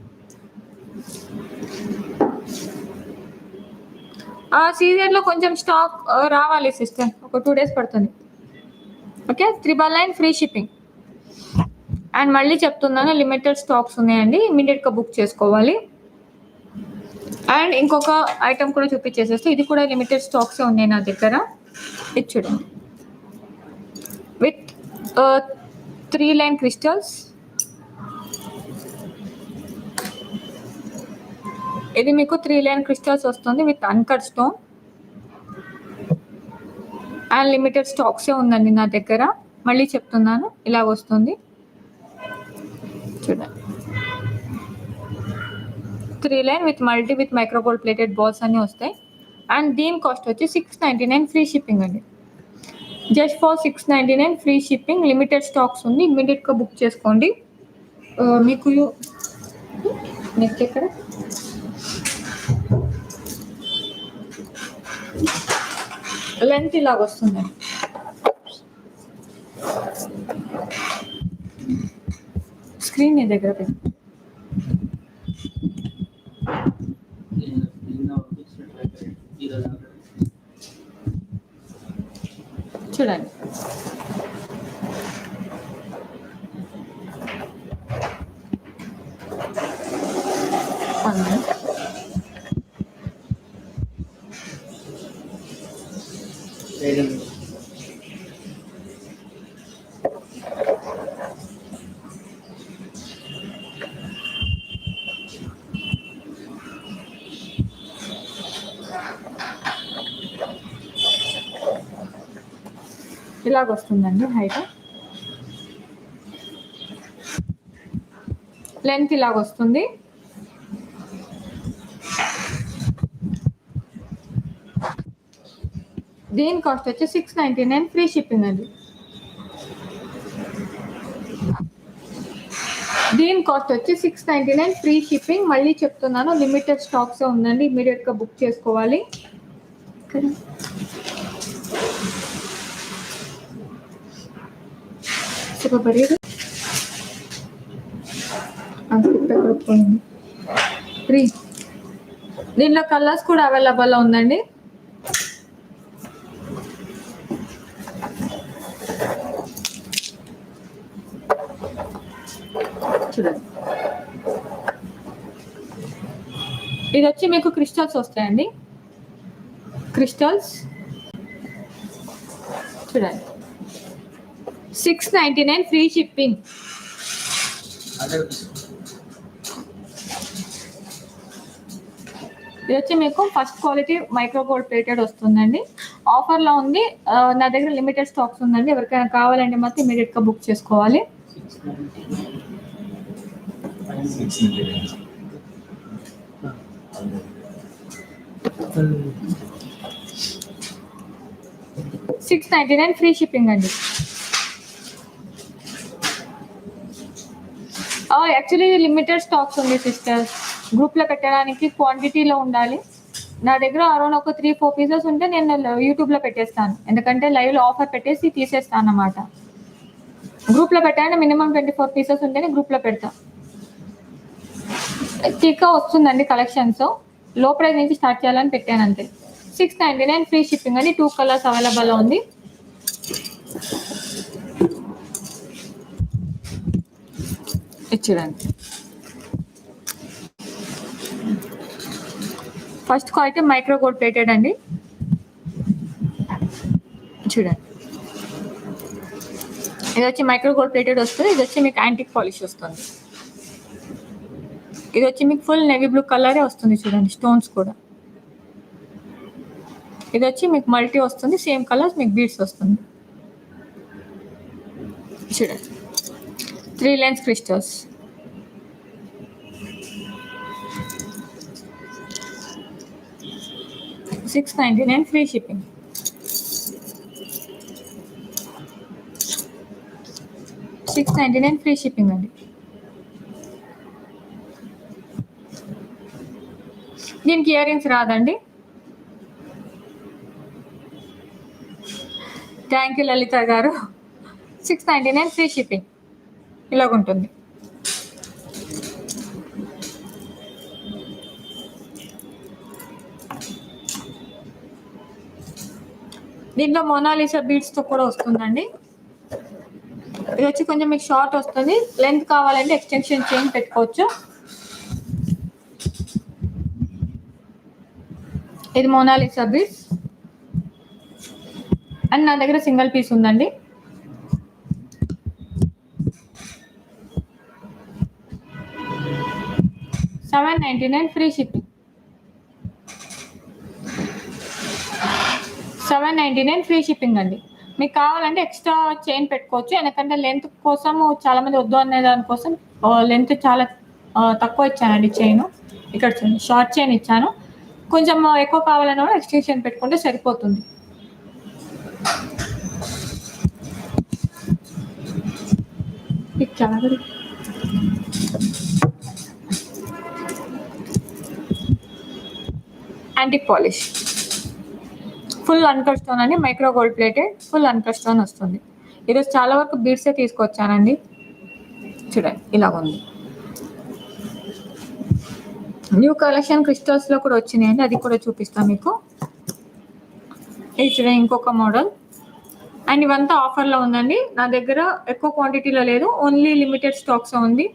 సీజన్లో కొంచెం స్టాక్ రావాలి సిస్టర్, ఒక 2 days పడుతుంది. Okay, 999 free shipping. అండ్ మళ్ళీ చెప్తున్నాను, లిమిటెడ్ స్టాక్స్ ఉన్నాయండి, ఇమీడియట్గా బుక్ చేసుకోవాలి. అండ్ ఇంకొక ఐటమ్ కూడా చూపించేసేస్తే, ఇది కూడా లిమిటెడ్ స్టాక్స్ ఉన్నాయి నా దగ్గర. ఇది చూడండి, విత్ 3 లైన్ క్రిస్టల్స్. ఇది మీకు 3 లైన్ క్రిస్టల్స్ వస్తుంది with uncut stone. And limited స్టాక్సే ఉందండి నా దగ్గర. మళ్ళీ చెప్తున్నాను, ఇలా వస్తుంది చూడండి. 3 line with multi with micro gold plated balls అన్నీ వస్తాయి. అండ్ దీని కాస్ట్ వచ్చి 699 ఫ్రీ షిప్పింగ్ అండి. Just for 699 free shipping. Limited stocks ఉంది, ఇమ్మీడియట్గా బుక్ చేసుకోండి. మీకు నెక్స్ట్ ఎక్కడ లెంత్ ఇలాగ వస్తుందండి. స్క్రీన్ నీ దగ్గర పెట్టి చూడండి. ఇలాగ వస్తుందండి. హైట్ లెంత్ ఇలాగ వస్తుంది. దీని కాస్ట్ వచ్చి 699 ఫ్రీ షిప్పింగ్ అండి. దీని కాస్ట్ వచ్చి 699 ఫ్రీ షిప్పింగ్. మళ్ళీ చెప్తున్నాను, లిమిటెడ్ స్టాక్స్ ఉందండి, ఇమీడియట్ గా బుక్ చేసుకోవాలి. దీనిలో కలర్స్ కూడా అవైలబుల్ ఉందండి. చూడండి, ఇది వచ్చి మీకు క్రిస్టల్స్ వస్తాయండి. క్రిస్టల్స్ చూడండి, 699 ఫ్రీ షిప్పింగ్. ఇది వచ్చి మీకు first quality micro gold plated వస్తుందండి. ఆఫర్లో ఉంది, నా దగ్గర లిమిటెడ్ స్టాక్స్ ఉందండి. ఎవరికైనా కావాలంటే మాత్రం ఇమీడియట్గా బుక్ చేసుకోవాలి. 699 ఫ్రీ షిప్పింగ్ అండి. యాక్చువల్లీ ఇది లిమిటెడ్ స్టాక్స్ ఉంది సిస్టర్స్, గ్రూప్లో పెట్టడానికి క్వాంటిటీలో ఉండాలి. నా దగ్గర అరౌండ్ ఒక 3-4 పీసెస్ ఉంటే నేను యూట్యూబ్లో పెట్టేస్తాను, ఎందుకంటే లైవ్లో ఆఫర్ పెట్టేసి తీసేస్తాను అన్నమాట. గ్రూప్లో పెట్టాలంటే మినిమం 24 పీసెస్ ఉంటేనే గ్రూప్లో పెడతా. టీకా వస్తుందండి కలెక్షన్స్, లో ప్రైస్ నుంచి స్టార్ట్ చేయాలని పెట్టాను అంతే. 699 ఫ్రీ షిప్పింగ్ అని 2 కలర్స్ అవైలబుల్ ఉంది. చూడండి, first quality micro gold plated అండి. చూడండి, ఇది వచ్చి మైక్రో గోల్డ్ ప్లేటెడ్ వస్తుంది. ఇది వచ్చి మీకు యాంటిక్ పాలిష్ వస్తుంది. ఇది వచ్చి మీకు ఫుల్ నేవీ బ్లూ కలరే వస్తుంది. చూడండి, స్టోన్స్ కూడా. ఇది వచ్చి మీకు మల్టీ వస్తుంది, సేమ్ కలర్స్ మీకు బీడ్స్ వస్తుంది. చూడండి, 3 lens crystals. $699 free shipping. $699 free shipping అండి. దీనికి ఇయర్ రింగ్స్ రాదండి. థ్యాంక్ యూ లలిత గారు. 699 ఫ్రీ షిప్పింగ్ ఇలాగుంటుంది. దీంట్లో మోనాలిసా బీడ్స్తో కూడా వస్తుందండి. ఇది వచ్చి కొంచెం మీకు షార్ట్ వస్తుంది, లెంత్ కావాలంటే ఎక్స్టెన్షన్ చైన్ పెట్టుకోవచ్చు. ఇది మోనాలిసా బీడ్స్ అండ్ నా దగ్గర సింగిల్ పీస్ ఉందండి. $799 ఫ్రీ షిప్పింగ్. 799 ఫ్రీ షిప్పింగ్ అండి. మీకు కావాలంటే ఎక్స్ట్రా చైన్ పెట్టుకోవచ్చు, ఎందుకంటే లెంత్ కోసం చాలా మంది వద్దు అనే దానికోసం లెంత్ చాలా తక్కువ ఇచ్చానండి చైన్. ఇక్కడ షార్ట్ చైన్ ఇచ్చాను, కొంచెం ఎక్కువ కావాలన్నా కూడా ఎక్స్టెన్షన్ పెట్టుకుంటే సరిపోతుంది. Antique polish full uncut stone అండి, micro gold plated full uncut stone వస్తుంది. ఈరోజు చాలా వరకు బీడ్సే తీసుకొచ్చానండి. చూడండి, ఇలాగ ఉంది. న్యూ కలెక్షన్ క్రిస్టల్స్లో కూడా వచ్చినాయండి, అది కూడా చూపిస్తాను మీకు. ఇది చూడండి, ఇంకొక మోడల్. అండ్ ఇవంతా ఆఫర్లో ఉందండి. నా దగ్గర ఎక్కువ క్వాంటిటీలో లేదు, ఓన్లీ లిమిటెడ్ స్టాక్స్ ఉంది.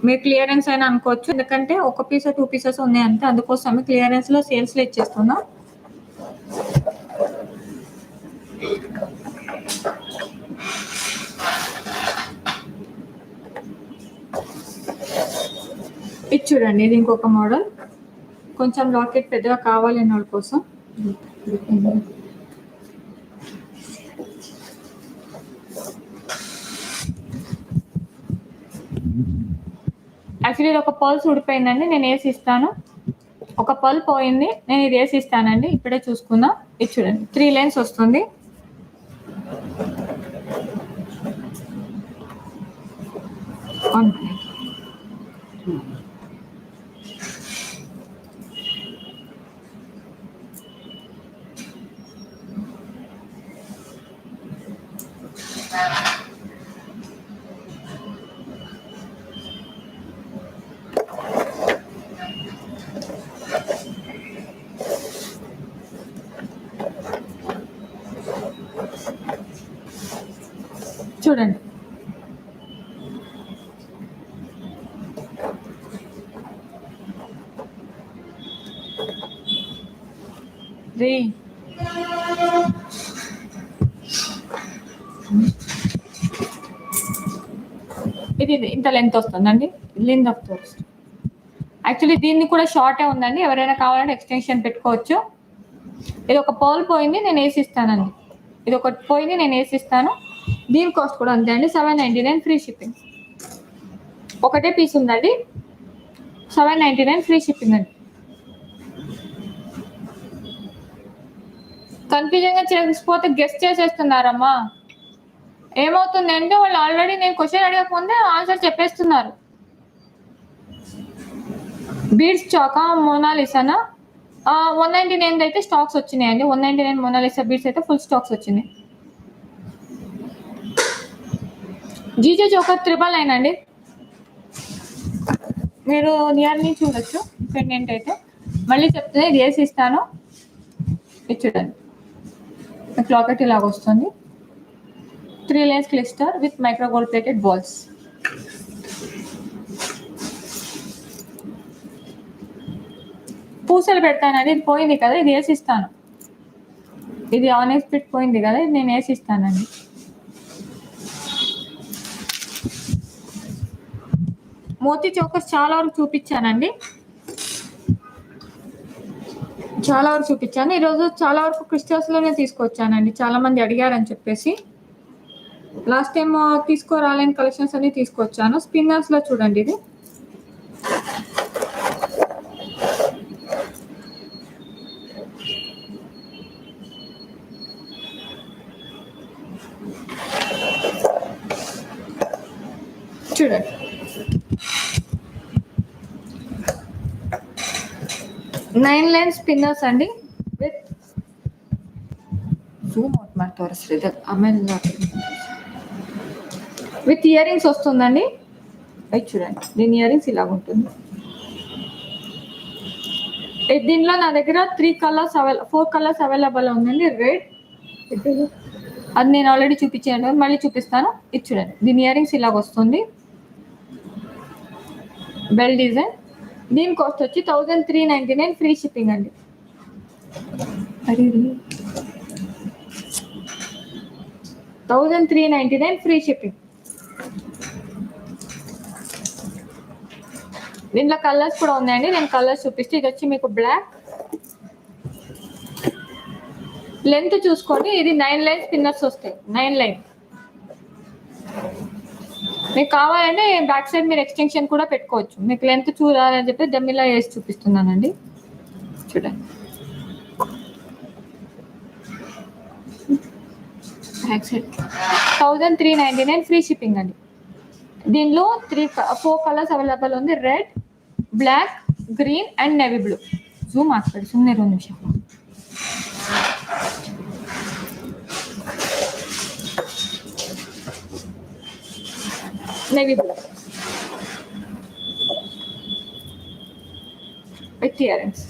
మీరు క్లియరెన్స్ అయినా అనుకోవచ్చు, ఎందుకంటే 1 పీస్ 2 పీసెస్ ఉన్నాయి అంతే, అందుకోసమే క్లియరెన్స్లో సేల్స్లో ఇచ్చేస్తున్నాం. ఇది చూడండి, ఇది ఇంకొక మోడల్. కొంచెం లాకెట్ పెద్దగా కావాలి అన్న వాళ్ళ కోసం. యాక్చువల్లీ ఇది ఒక పర్ల్స్ ఊడిపోయిందండి, నేను వేసి ఇస్తాను. ఒక పర్ల్ పోయింది, నేను ఇది వేసి ఇస్తానండి. ఇప్పుడే చూసుకుందాం. ఇది చూడండి 3 లైన్స్ వస్తుంది. చూడండి రీ ఇది ఇంత లెంత్ వస్తుందండి. లెంత్ ఆఫ్ కోర్స్ యాక్చువల్లీ దీన్ని కూడా షార్టే ఉందండి. ఎవరైనా కావాలంటే ఎక్స్టెన్షన్ పెట్టుకోవచ్చు. ఇది ఒక పర్ల్ పోయింది, నేను వేసి ఇస్తానండి. ఇది ఒకటి పోయింది, నేను వేసి ఇస్తాను. దీని కాస్ట్ కూడా అంతే అండి, 799 ఫ్రీ షిప్పింగ్. ఒకటే పీస్ ఉందండి, 799 ఫ్రీ షిప్పింగ్ అండి. కన్ఫ్యూజన్గా చేసిపోతే గెస్ట్ చేసేస్తున్నారమ్మా. ఏమవుతుందంటే వాళ్ళు ఆల్రెడీ నేను క్వశ్చన్ అడగకముందే ఆన్సర్ చెప్పేస్తున్నారు. బీడ్స్ చాకా మోనాలిసానా 199 అయితే స్టాక్స్ వచ్చినాయండి. 199 మోనాలిసా బీడ్స్ అయితే ఫుల్ స్టాక్స్ వచ్చినాయి. జీజే చోకర్ 999 అండి. మీరు నియర్లీ చూడొచ్చు. పెండెంట్ అయితే మళ్ళీ చెప్తుంది, ఇది వేసి ఇస్తాను. ఇది చూడండి, క్లాకెట్ ఇలాగ వస్తుంది. 3 lines cluster with micro gold plated balls. పూసలు పెడతానండి. ఇది పోయింది కదా, ఇది వేసి ఇస్తాను. ఇది ఆనెక్స్ పిట్ పోయింది కదా, ఇది నేను వేసి ఇస్తానండి. మోతీ చోకర్స్ చాలా వరకు చూపించానండి, చాలా వరకు చూపించాను. ఈరోజు చాలా వరకు క్రిస్టల్స్లోనే తీసుకొచ్చానండి. చాలా మంది అడిగారని చెప్పేసి లాస్ట్ టైం తీసుకోరాలేని కలెక్షన్స్ అన్ని తీసుకొచ్చాను. స్పిన్నర్స్లో చూడండి, ఇది చూడండి. నైన్ లైన్ స్పిన్నర్స్ అండి విత్ జూమ్ అవుట్ మాట తోరిస్తుంది ఆమె విత్ ఇయర్ రింగ్స్ వస్తుందండి. అది చూడండి, దీని ఇయర్ రింగ్స్ ఇలాగ ఉంటుంది. దీనిలో నా దగ్గర 4 కలర్స్ అవైలబుల్ ఉందండి. రెడ్, అది నేను ఆల్రెడీ చూపించాను, మళ్ళీ చూపిస్తాను. ఇది చూడండి, దీని ఇయర్ రింగ్స్ ఇలాగ వస్తుంది. Bell design. దీని కాస్ట్ వచ్చి 1399 ఫ్రీ షిప్పింగ్ అండి. అది 1399 ఫ్రీ షిప్పింగ్. దీంట్లో కలర్స్ కూడా ఉన్నాయండి, నేను కలర్స్ చూపిస్తే. ఇది వచ్చి మీకు బ్లాక్. లెంత్ చూసుకోండి, ఇది 9 లైన్ స్పిన్నర్స్ వస్తాయి. 9 లైన్. మీకు కావాలంటే బ్యాక్ సైడ్ మీరు ఎక్స్టెన్షన్ కూడా పెట్టుకోవచ్చు. మీకు లెంత్ చూడాలని చెప్పి డమ్మిలా వేసి చూపిస్తున్నానండి. చూడండి, బ్యాక్ సైడ్ 1399 ఫ్రీ షిప్పింగ్ అండి. దీనిలో 4 కలర్స్ అవైలబుల్ ఉంది. Red, black, green and navy blue. Zoom ಆಗ್ತದೆ ಸುಮ್ಮನೆ 2 ನಿಮಿಷ. Navy blue with earrings.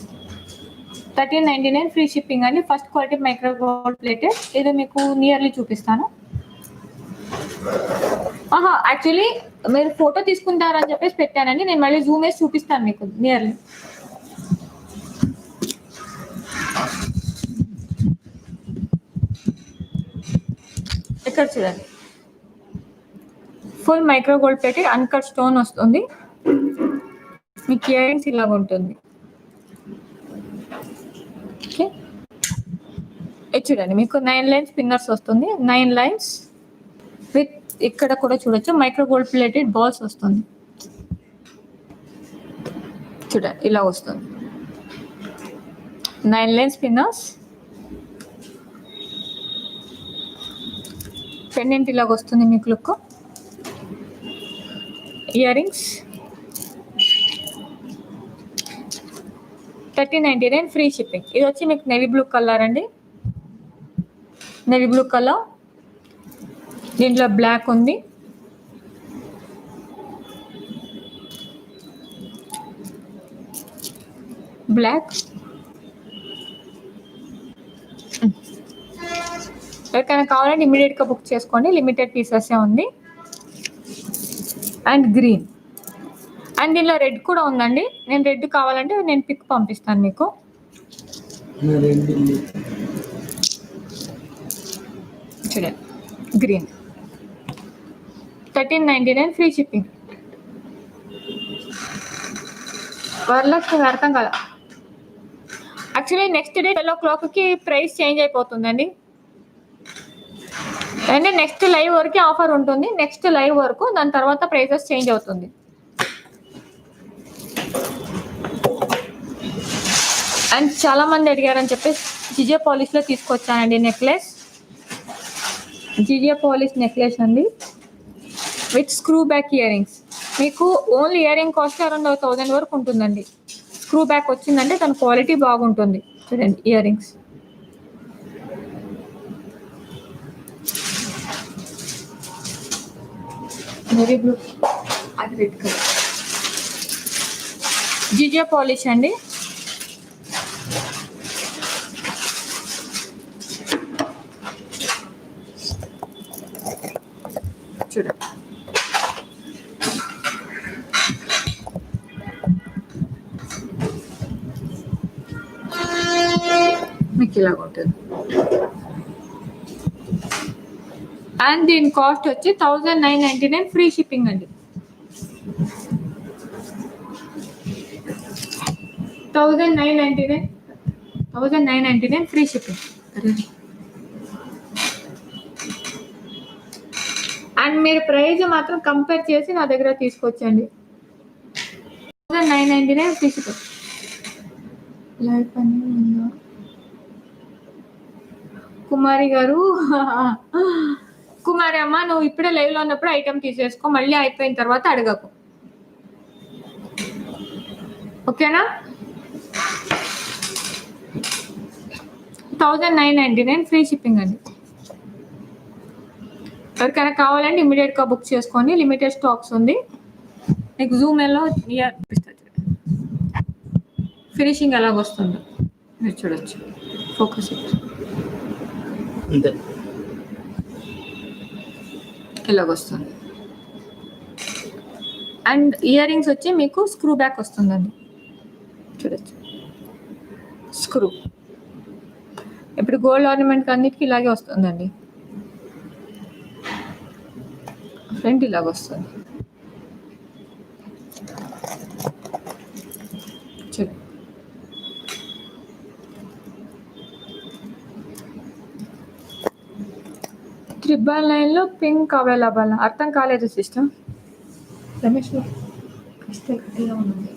1399 free shipping అండి. First quality micro gold plated. ఇది మీకు నియర్లీ చూపిస్తాను. యాక్చువల్లీ మీరు ఫోటో తీసుకుంటారని చెప్పేసి పెట్టానండి. నేను మళ్ళీ జూమ్ వేసి చూపిస్తాను మీకు నియర్లీ. ఇక్కడ చూడండి, full micro gold plated uncut stone వస్తుంది. మీకు ఇయర్ రింగ్స్ ఇలాగ ఉంటుంది. ఓకే, ఇది చూడండి, మీకు 9 లైన్స్ స్పిన్నర్స్ వస్తుంది. 9 లైన్స్ విత్ ఇక్కడ కూడా చూడొచ్చు మైక్రో గోల్డ్ ప్లేటెడ్ బాల్స్ వస్తుంది. చూడండి, ఇలా వస్తుంది. 9 లైన్ స్పిన్నర్స్ పెండెంట్ ఇలాగ వస్తుంది మీకు look. Ear rings 1399 free shipping. ఇది వచ్చి మీకు నేవీ బ్లూ కలర్ అండి, నేవీ బ్లూ కలర్. దీంట్లో బ్లాక్ ఉంది, బ్లాక్. ఎవరికైనా కావాలంటే ఇమీడియట్గా బుక్ చేసుకోండి, లిమిటెడ్ పీసెస్ ఉంది. అండ్ గ్రీన్, అండ్ దీనిలో రెడ్ కూడా ఉందండి. నేను రెడ్ కావాలంటే నేను పిక్ పంపిస్తాను మీకు. చూడండి గ్రీన్ 1399 ఫ్రీ షిప్పింగ్. వరలక్ష్మి అర్థం కదా. యాక్చువల్లీ నెక్స్ట్ డే 12 o'clockకి ప్రైస్ చేంజ్ అయిపోతుందండి. అంటే నెక్స్ట్ లైవ్ వరకు ఆఫర్ ఉంటుంది, నెక్స్ట్ లైవ్ వరకు, దాని తర్వాత ప్రైసెస్ చేంజ్ అవుతుంది. అండ్ చాలా మంది అడిగారని చెప్పేసి జిజియో పాలిష్లో తీసుకొచ్చానండి నెక్లెస్. జిజియో పాలిష్ నెక్లెస్ అండి with screw back earrings. మీకు only earring cost around 1000 వరకు ఉంటుందండి. స్క్రూ బ్యాక్ వచ్చిందంటే దాని క్వాలిటీ బాగుంటుంది. చూడండి ఇయర్ రింగ్స్. నేవీ బ్లూ, అది రెడ్ కలర్. జిజియో పాలిష్ అండి. చూడండి మీకు ఇలాగ ఉంటుంది. అండ్ దీని కాస్ట్ వచ్చి 1999 ఫ్రీ షిప్పింగ్ అండి. 1999 ఫ్రీ షిప్పింగ్. అండ్ మీరు ప్రైస్ మాత్రం కంపేర్ చేసి నా దగ్గర తీసుకొచ్చండి. 1999 ఫ్రీ షిప్పింగ్. లైఫ్ అని ఉందా కుమారి గారు? కుమారి అమ్మ, నువ్వు ఇప్పుడే లైవ్ లో ఉన్నప్పుడు ఐటమ్ తీసేసుకో, మళ్ళీ అయిపోయిన తర్వాత అడగకు, ఓకేనా? 1999 ఫ్రీ షిప్పింగ్ అండి. ఎవరికైనా కావాలంటే ఇమీడియట్గా బుక్ చేసుకోండి, లిమిటెడ్ స్టాక్స్ ఉంది. నీకు జూమ్ ఎలా ఫినిషింగ్ ఎలాగ వస్తుందో మీరు చూడొచ్చు. ఫోకస్ అంతే ఇలాగొస్తుంది. అండ్ ఇయర్ రింగ్స్ వచ్చి మీకు స్క్రూ బ్యాక్ వస్తుందండి, చూడొచ్చు. స్క్రూ ఇప్పుడు గోల్డ్ ఆర్నమెంట్ అన్నిటికీ ఇలాగే వస్తుందండి. ఫ్రంట్ ఇలాగ వస్తుంది. చూడు $999 పింక్ అవైలబుల్. అర్థం కాలేదు సిస్టమ్. రమేష్ ఇలా ఉంది.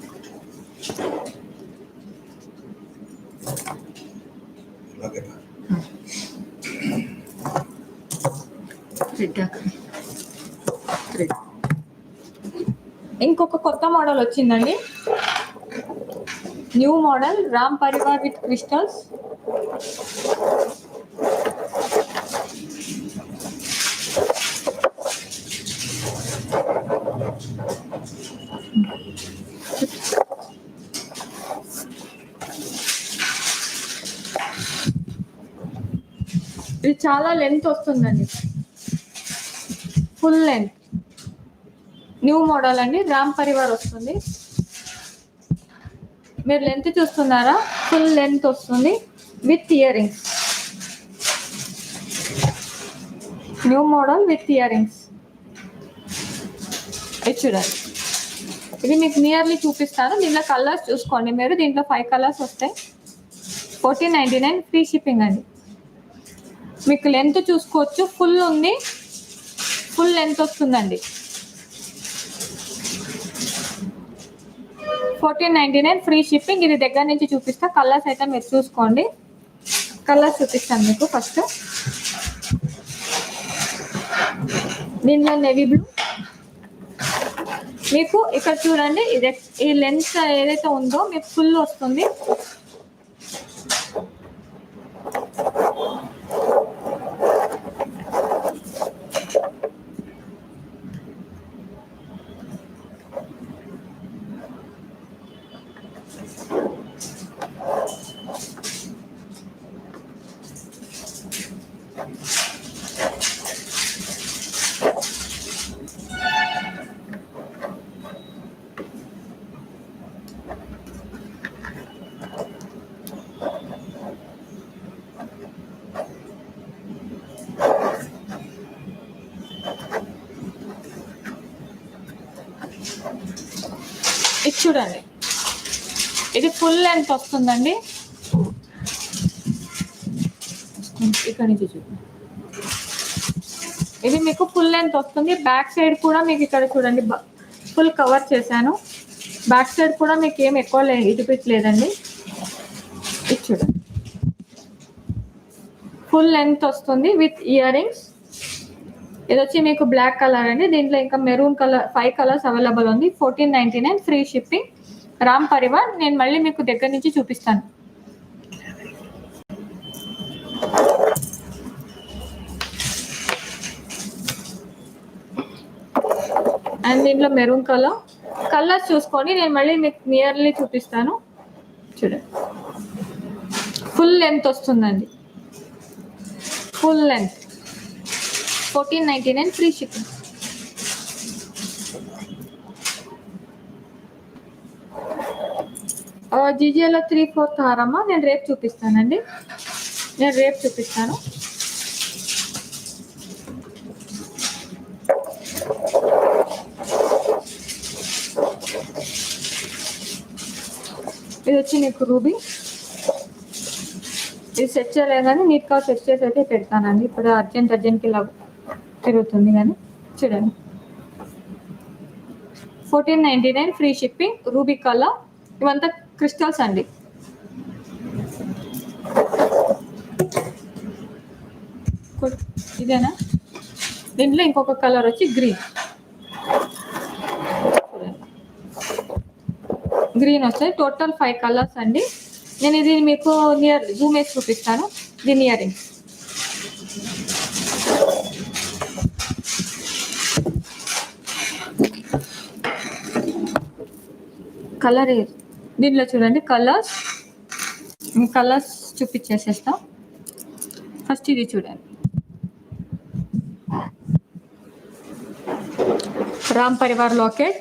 ఇంకొక కొత్త మోడల్ వచ్చిందండి, new model Ram Parivar with crystals. ఇది చాలా లెంత్ వస్తుందండి, ఫుల్ లెంత్. న్యూ మోడల్ అండి, రామ్ పరివార్ వస్తుంది. మీరు లెంత్ చూస్తున్నారా? ఫుల్ లెంత్ వస్తుంది with ear rings. New model with ear rings. ఇది చూడండి, ఇది మీకు నియర్లీ చూపిస్తాను. దీంట్లో కలర్స్ చూసుకోండి మీరు. దీంట్లో 5 కలర్స్ వస్తాయి. 1499 ఫ్రీ షిప్పింగ్ అండి. మీకు లెంత్ చూసుకోవచ్చు, ఫుల్ ఉంది, ఫుల్ లెంత్ వస్తుందండి. 1499 ఫ్రీ షిప్పింగ్. ఇది దగ్గర నుంచి చూపిస్తా. కలర్స్ అయితే మీరు చూసుకోండి. కలర్స్ చూపిస్తాను మీకు. ఫస్ట్ దీంట్లో నేవీ బ్లూ. మీకు ఇక్కడ చూడండి, ఇది ఈ లెన్స్ ఏదైతే ఉందో మీకు ఫుల్ వస్తుంది. ఇది చూడండి, ఇది ఫుల్ లెంత్ వస్తుందండి. ఇక్కడ నుంచి చూడండి, ఇది మీకు ఫుల్ లెంత్ వస్తుంది. బ్యాక్ సైడ్ కూడా మీకు ఇక్కడ చూడండి ఫుల్ కవర్ చేశాను. బ్యాక్ సైడ్ కూడా మీకు ఏం ఎక్కువ ఇటుపెట్టలేదండి. ఇది చూడండి, ఫుల్ లెంత్ వస్తుంది విత్ ఇయర్ రింగ్స్. ఇది వచ్చి మీకు బ్లాక్ కలర్ అండి. దీంట్లో ఇంకా మెరూన్ కలర్ 5 కలర్స్ అవైలబుల్ ఉంది. 1499 ఫ్రీ షిప్పింగ్. రామ్ పరివార్. నేను మళ్ళీ మీకు దగ్గర నుంచి చూపిస్తాను. అండ్ దీంట్లో మెరూన్ కలర్స్ చూసుకొని నేను మళ్ళీ మీకు నియర్లీ చూపిస్తాను. చూడండి, ఫుల్ లెంత్ వస్తుందండి, ఫుల్ లెంత్. 1499 free shipping. జీజేలో 3/4 హారమ్మా. నేను రేపు చూపిస్తానండి, ఇది వచ్చి నీకు రూబీ. ఇది సెట్ చేయలేదు కానీ నీట్గా సెట్ చేసి అయితే పెడతానండి. ఇప్పుడు అర్జెంట్కి ఇలా తిరుగుతుంది కానీ చూడండి. 1499 ఫ్రీ షిప్పింగ్. Ruby colour. ఇవంతా క్రిస్టల్స్ అండి. ఇదేనా? దీంట్లో ఇంకొక కలర్ వచ్చి గ్రీన్ వస్తాయి. టోటల్ 5 కలర్స్ అండి. నేను ఇది మీకు జూమ్ వేసి చూపిస్తాను. దీని ఇయర్ రింగ్స్ కలర్. దీంట్లో చూడండి కలర్స్ చూపించేసేస్తా. ఫస్ట్ ఇది చూడండి, Ram Parivar locket.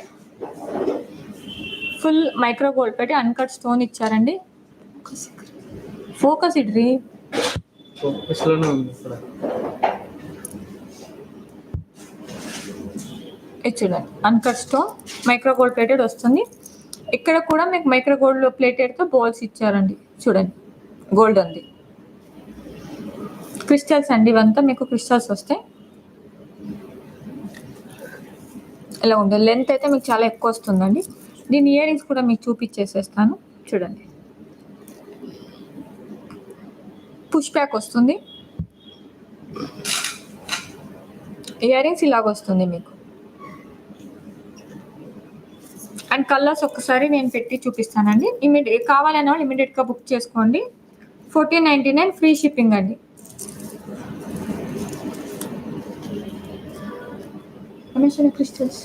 Full micro gold పెట్టి అన్కట్ స్టోన్ ఇచ్చారండి. ఫోకస్ ఇడ్రి ఇది చూడండి, uncut stone micro gold plated వస్తుంది. ఇక్కడ కూడా మీకు మైక్రో గోల్డ్ ప్లేటెడ్తో బౌల్స్ ఇచ్చారండి. చూడండి, గోల్డ్ ఉంది. క్రిస్టల్స్ అండి, ఇవంతా మీకు క్రిస్టల్స్ వస్తాయి. ఇలా ఉంటుంది. లెంత్ అయితే మీకు చాలా ఎక్కువ వస్తుందండి. దీని ఇయర్ రింగ్స్ కూడా మీకు చూపించేసేస్తాను. చూడండి, పుష్ బ్యాక్ వస్తుంది. ఇయర్ రింగ్స్ ఇలాగ వస్తుంది మీకు. అండ్ కలర్స్ ఒక్కసారి నేను పెట్టి చూపిస్తానండి. కావాలనే వాళ్ళు ఇమీడియట్గా బుక్ చేసుకోండి. 1499 ఫ్రీ షిప్పింగ్ అండి. క్రిస్టల్స్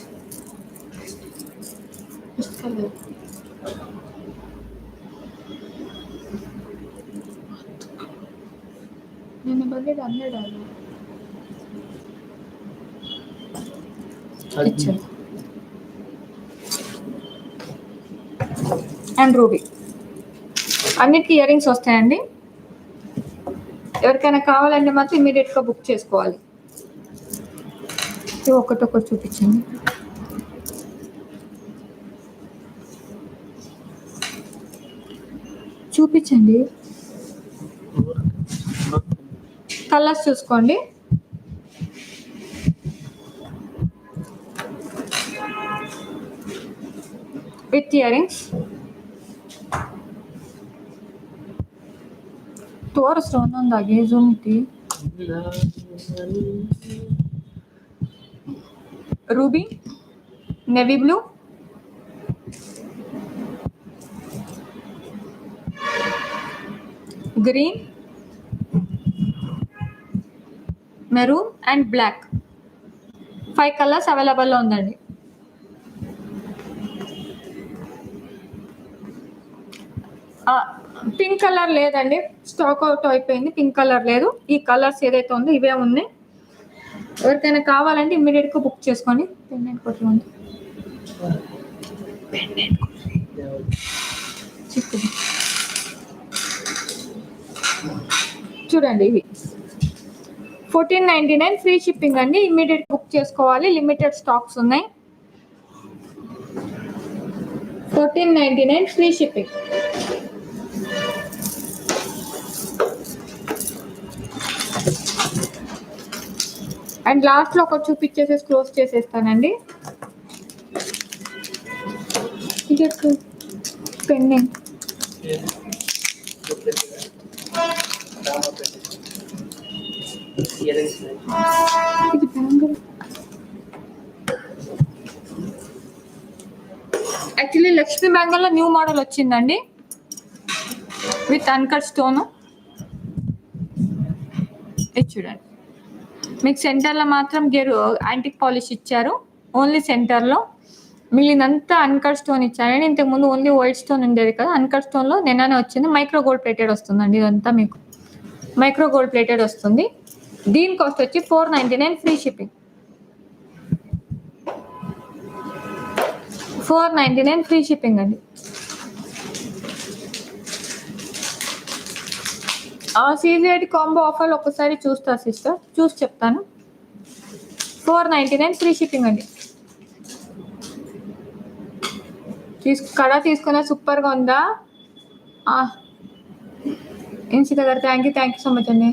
నేను బడ్జెట్ 100 అండ్ రూబీ. అన్నిటికీ ఇయర్ రింగ్స్ వస్తాయండి. ఎవరికైనా కావాలంటే మాత్రం ఇమీడియట్గా బుక్ చేసుకోవాలి. ఒకటొకటి చూపించండి. కలర్స్ చూసుకోండి. With ear rings. ತೋರಿಸ್ರು ಒಂದೊಂದಾಗಿ ಝೂಮ್ ಇಟ್ಟು ruby, navy blue, green, maroon and black. 5 colours అవైలబుల్లో ఉందండి. పింక్ కలర్ లేదండి, స్టాక్ అవుట్ అయిపోయింది. పింక్ కలర్ లేదు. ఈ కలర్స్ ఏదైతే ఉందో ఇవే ఉన్నాయి. ఎవరికైనా కావాలంటే ఇమ్మీడియట్గా బుక్ చేసుకోండి. పెండెంట్ కొట్లు ఉంది, చూడండి. ఇవి 1499 ఫ్రీ షిప్పింగ్ అండి. ఇమ్మీడియట్ బుక్ చేసుకోవాలి, లిమిటెడ్ స్టాక్స్ ఉన్నాయి. 1499 ఫ్రీ షిప్పింగ్. అండ్ లాస్ట్లో ఒక చూపించేసేసి క్లోజ్ చేసేస్తానండి. ఇది పెండింగ్. ఇది బ్యాంగిల్. యాక్చువల్లీ లక్ష్మీ బ్యాంగిల్లో న్యూ మోడల్ వచ్చిందండి విత్ అన్కట్ స్టోన్. ఇది చూడండి, మీకు సెంటర్లో మాత్రం యాంటిక్ పాలిష్ ఇచ్చారు, ఓన్లీ సెంటర్లో. మిగిలినంతా అన్కట్ స్టోన్ ఇచ్చారండి. ఇంతకుముందు ఓన్లీ వైట్ స్టోన్ ఉండేది కదా, అన్కట్ స్టోన్లో నిన్ననే వచ్చింది. మైక్రో గోల్డ్ ప్లేటెడ్ వస్తుందండి. ఇదంతా మీకు మైక్రో గోల్డ్ ప్లేటెడ్ వస్తుంది. దీని కాస్ట్ వచ్చి 499 ఫ్రీ షిప్పింగ్. 499 ఫ్రీ షిప్పింగ్ అండి. సీజెడ్ కాంబో ఆఫర్ ఒకసారి చూస్తా సిస్టర్, చూసి చెప్తాను. 499 ఫ్రీ షిప్పింగ్ అండి. కడా తీసుకున్న సూపర్గా ఉందా ఇన్సిత గారు? థ్యాంక్ యూ సో మచ్ అండి.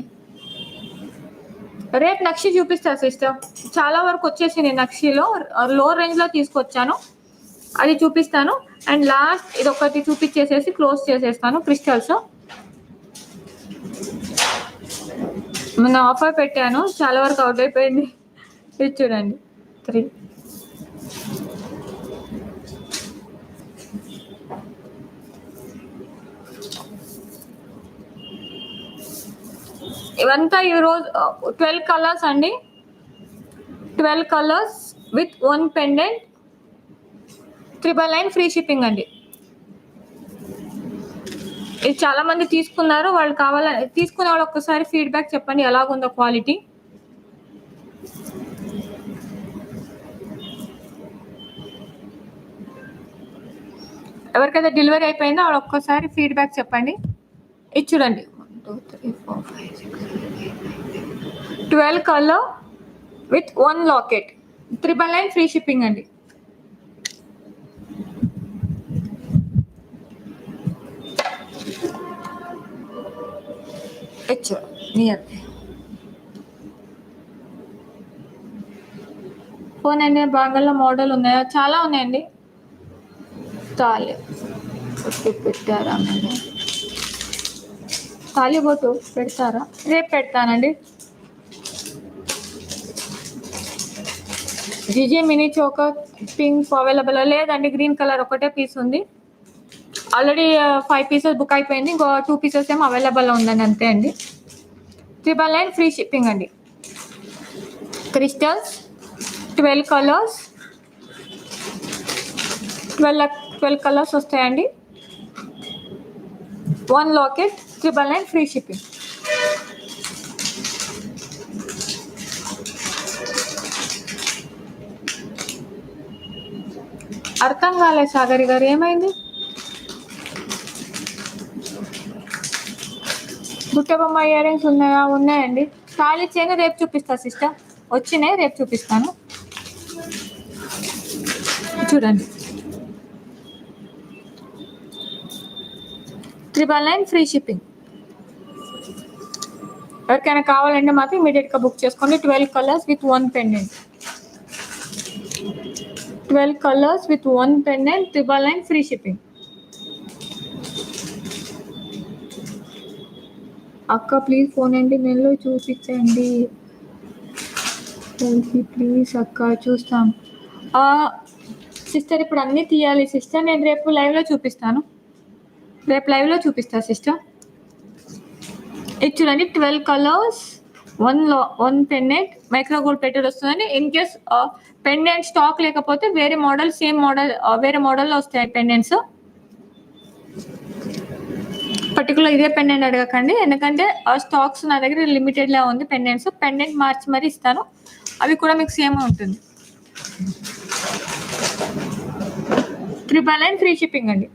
రేపు నక్షి చూపిస్తా సిస్టర్. చాలా వరకు వచ్చేసింది నక్షిలో, లో రేంజ్లో తీసుకొచ్చాను, అది చూపిస్తాను. అండ్ లాస్ట్ ఇది ఒకటి చూపించేసేసి క్లోజ్ చేసేస్తాను. క్రిస్టల్స్ మొన్న ఆఫర్ పెట్టాను, చాలా వరకు అవుట్ అయిపోయింది. ఇది చూడండి 3. ఇవంతా ఈరోజు 12 కలర్స్ అండి. 12 colours with 1 pendant, 999 free shipping అండి. ఇది చాలా మంది తీసుకున్నారు, వాళ్ళు కావాలని తీసుకునే వాళ్ళు ఒక్కసారి ఫీడ్బ్యాక్ చెప్పండి ఎలాగుందో క్వాలిటీ. ఎవరికైతే డెలివరీ అయిపోయిందో వాళ్ళు ఒక్కసారి ఫీడ్బ్యాక్ చెప్పండి. ఇది చూడండి 1 2 3 4 5 6 7 8 9 12 colour with 1 locket, 999 free shipping అండి. నియర్ ఫోన్ అనే భాగంలో మోడల్ ఉన్నాయా? చాలా ఉన్నాయండి. తాళి పెట్టారా? తాళిబొట్టు పెడతారా? రేపు పెడతానండి. GJ mini choker pink available లేదండి. గ్రీన్ కలర్ ఒకటే పీస్ ఉంది. ఆల్రెడీ 5 పీసెస్ బుక్ అయిపోయింది, ఇంకో 2 పీసెస్ ఏమో అవైలబుల్లో ఉందండి, అంతే అండి. 999 ఫ్రీ షిప్పింగ్ అండి. క్రిస్టల్స్ 12 కలర్స్, 12 కలర్స్ వస్తాయండి. 1 లాకెట్, 999 ఫ్రీ షిప్పింగ్. అర్థం కాలేదు సాగరి గారు, ఏమైంది? బుట్టబొమ్మ ఇయర్ రింగ్స్ ఉన్నాయా? ఉన్నాయండి. ఖాళీ చేయని రేపు చూపిస్తా సిస్టర్, వచ్చినాయి రేపు చూపిస్తాను. చూడండి 999 ఫ్రీ షిప్పింగ్. ఎవరికైనా కావాలంటే మాత్రం ఇమీడియట్గా బుక్ చేసుకోండి. 12 colours with 1 pendant, 12 colours with 1 pendant, 999 free shipping. అక్క ప్లీజ్ ఫోన్ అండి మెయిల్లో చూపించండి. ప్లీజ్ అక్క చూస్తాం. సిస్టర్ ఇప్పుడు అన్నీ తీయాలి సిస్టర్. నేను రేపు లైవ్లో చూపిస్తాను. సిస్టర్. ఇది చూడండి 12 colours, one pendant micro gold plated వస్తుందండి. ఇన్ కేస్ పెండెంట్ స్టాక్ లేకపోతే వేరే మోడల్, సేమ్ మోడల్ వేరే మోడల్లో వస్తాయి పెండెంట్స్. పర్టికులర్ ఇదే పెండెంట్ అడగకండి, ఎందుకంటే స్టాక్స్ నా దగ్గర లిమిటెడ్లా ఉంది పెండెంట్స్. పెండెంట్ మార్చి మరీ ఇస్తాను, అవి కూడా మీకు సేమ్ ఉంటుంది. 999 ఫ్రీ షిప్పింగ్ అండి.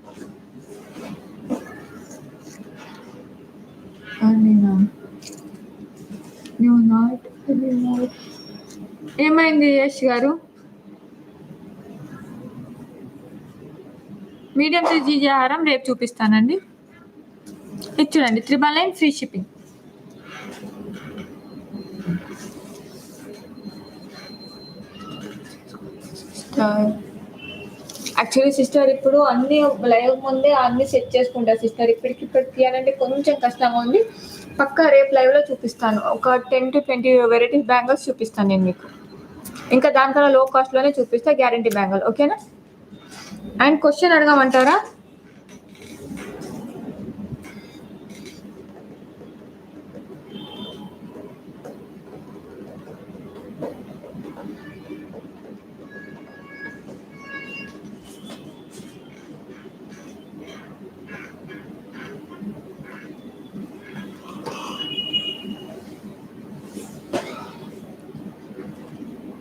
ఏమైంది యశ్ గారు? మీడియం సైజ్ జీజీ హారం రేపు చూపిస్తానండి. ఇది చూడండి 999 ఫ్రీ షిప్పింగ్. యాక్చువల్లీ సిస్టర్ ఇప్పుడు అన్ని లైవ్ ముందే అన్ని సెట్ చేసుకుంటా సిస్టర్. ఇప్పటికిప్పుడు తీయాలంటే కొంచెం కష్టంగా ఉంది. పక్కా రేపు లైవ్లో చూపిస్తాను. ఒక 10 to 20 వెరైటీస్ బ్యాంగిల్స్ చూపిస్తాను నేను మీకు. ఇంకా దానికన్నా లో కాస్ట్లోనే చూపిస్తా, గ్యారంటీ బ్యాంగిల్. ఓకేనా? అండ్ క్వశ్చన్ అడగమంటారా?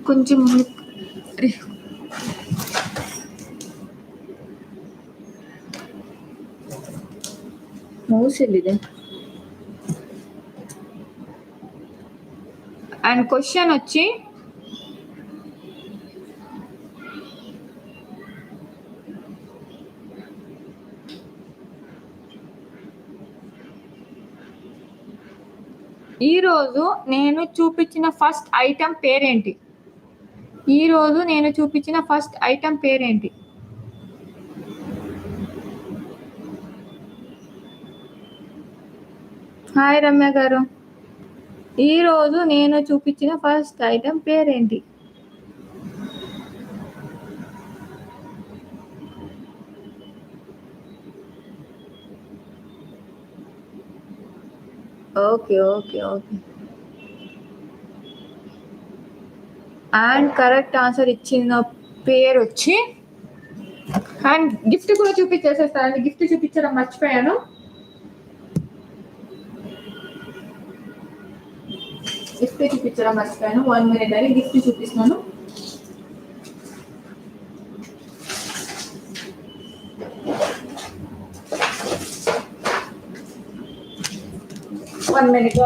కొంచెం మౌస్ ఎಲ್ಲಿದೆ? అండ్ క్వశ్చన్ వచ్చి ఈరోజు నేను చూపించిన ఫస్ట్ ఐటెం పేరేంటి? హాయ్ రమ్య గారు. ఈరోజు నేను చూపించిన ఫస్ట్ ఐటెం పేరేంటి? ఓకే. అండ్ కరెక్ట్ ఆన్సర్ ఇచ్చిన పేరు వచ్చి, అండ్ గిఫ్ట్ కూడా చూపించేసేస్తానండి. గిఫ్ట్ చూపించడం మర్చిపోయాను. వన్ మినిట్ అని గిఫ్ట్ చూపిస్తున్నాను. One minute.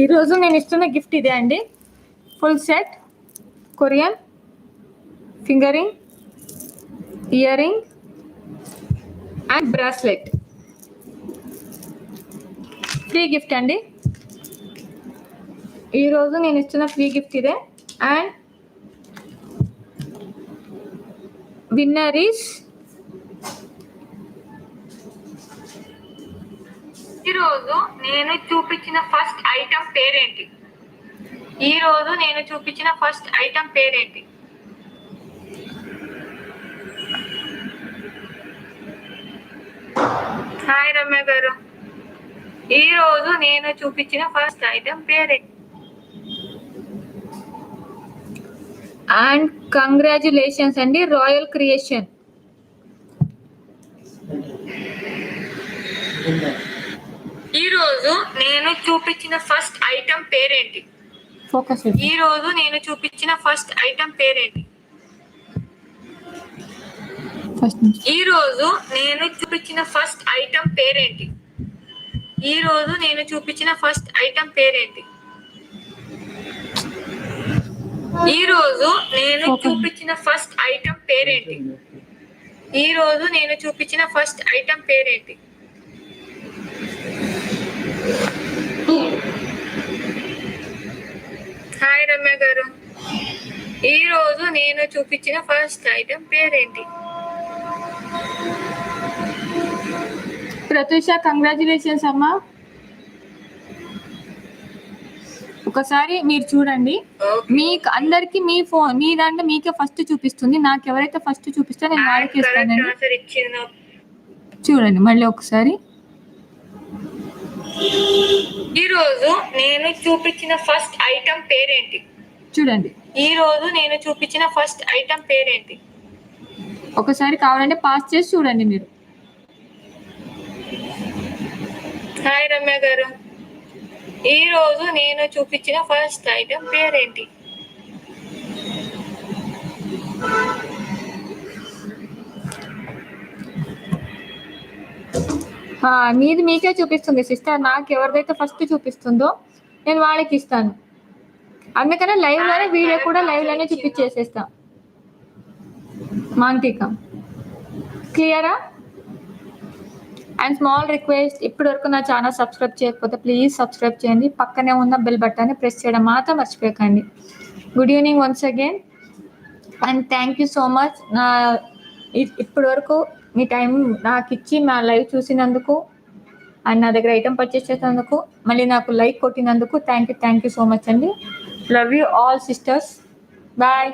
ఈరోజు నేను ఇస్తున్న గిఫ్ట్ ఇదే అండి. Full set Korean fingering, ear ring and bracelet. Free gift అండి. ఈరోజు నేను ఇస్తున్న ఫ్రీ గిఫ్ట్ ఇదే. అండ్ విన్నర్ ఈస్ ఈరోజు నేను చూపించిన ఫస్ట్ ఐటెం పేరేంటి? హాయ్ రమ్య గారు. ఈరోజు నేను చూపించిన ఫస్ట్ ఐటెం పేరేంటి? అండ్ కంగ్రాచులేషన్స్ అండి, రాయల్ క్రియేషన్. ఈరోజు నేను చూపించిన ఫస్ట్ ఐటెం పేరేంటి? ఈ రోజు నేను చూపించిన ఫస్ట్ ఐటమ్ పేరేంటి? హాయ్ రమ్య గారు, ఈ రోజు నేను చూపించిన ఫస్ట్ ఐటమ్ పేరేంటి? ప్రత్యూష, కంగ్రాచులేషన్స్ అమ్మా. ఒకసారి మీరు చూడండి, మీకు అందరికి మీ ఫోన్ మీ దాంట్లో మీకే ఫస్ట్ చూపిస్తుంది. నాకు ఎవరైతే ఫస్ట్ చూపిస్తే నేను వాళ్ళకి ఇస్తానండి. చూడండి మళ్ళీ ఒకసారి. ఈ రోజు నేను చూపించిన ఫస్ట్ ఐటమ్ పేరేంటి? చూడండి, ఈ రోజు నేను చూపించిన ఫస్ట్ ఐటమ్ పేరేంటి? ఒకసారి కావాలంటే పాస్ చేసి చూడండి మీరు. హాయ్ రమ్య గారు, ఈ రోజు నేను చూపించిన ఫస్ట్ ఐటమ్ పేరేంటి? మీది మీకే చూపిస్తుంది సిస్టర్. నాకు ఎవరిదైతే ఫస్ట్ చూపిస్తుందో నేను వాళ్ళకి ఇస్తాను. అందుకనే లైవ్ లోనే వీడియో కూడా లైవ్ లోనే చూపించేసేస్తా. మాంటిక క్లియరా? అండ్ స్మాల్ రిక్వెస్ట్, ఇప్పటి వరకు నా ఛానల్ సబ్స్క్రైబ్ చేయకపోతే ప్లీజ్ సబ్స్క్రైబ్ చేయండి. పక్కనే ఉన్న బెల్ బటన్ని ప్రెస్ చేయడం మాత్రం మర్చిపోకండి. Good evening once again and thank you so much. నా ఇప్పటి వరకు మీ టైం నాకు ఇచ్చి మా లైవ్ చూసినందుకు అండ్ నా దగ్గర ఐటమ్ పర్చేస్ చేసినందుకు, మళ్ళీ నాకు లైక్ కొట్టినందుకు థ్యాంక్ యూ సో మచ్ అండి. Love you all sisters. Bye.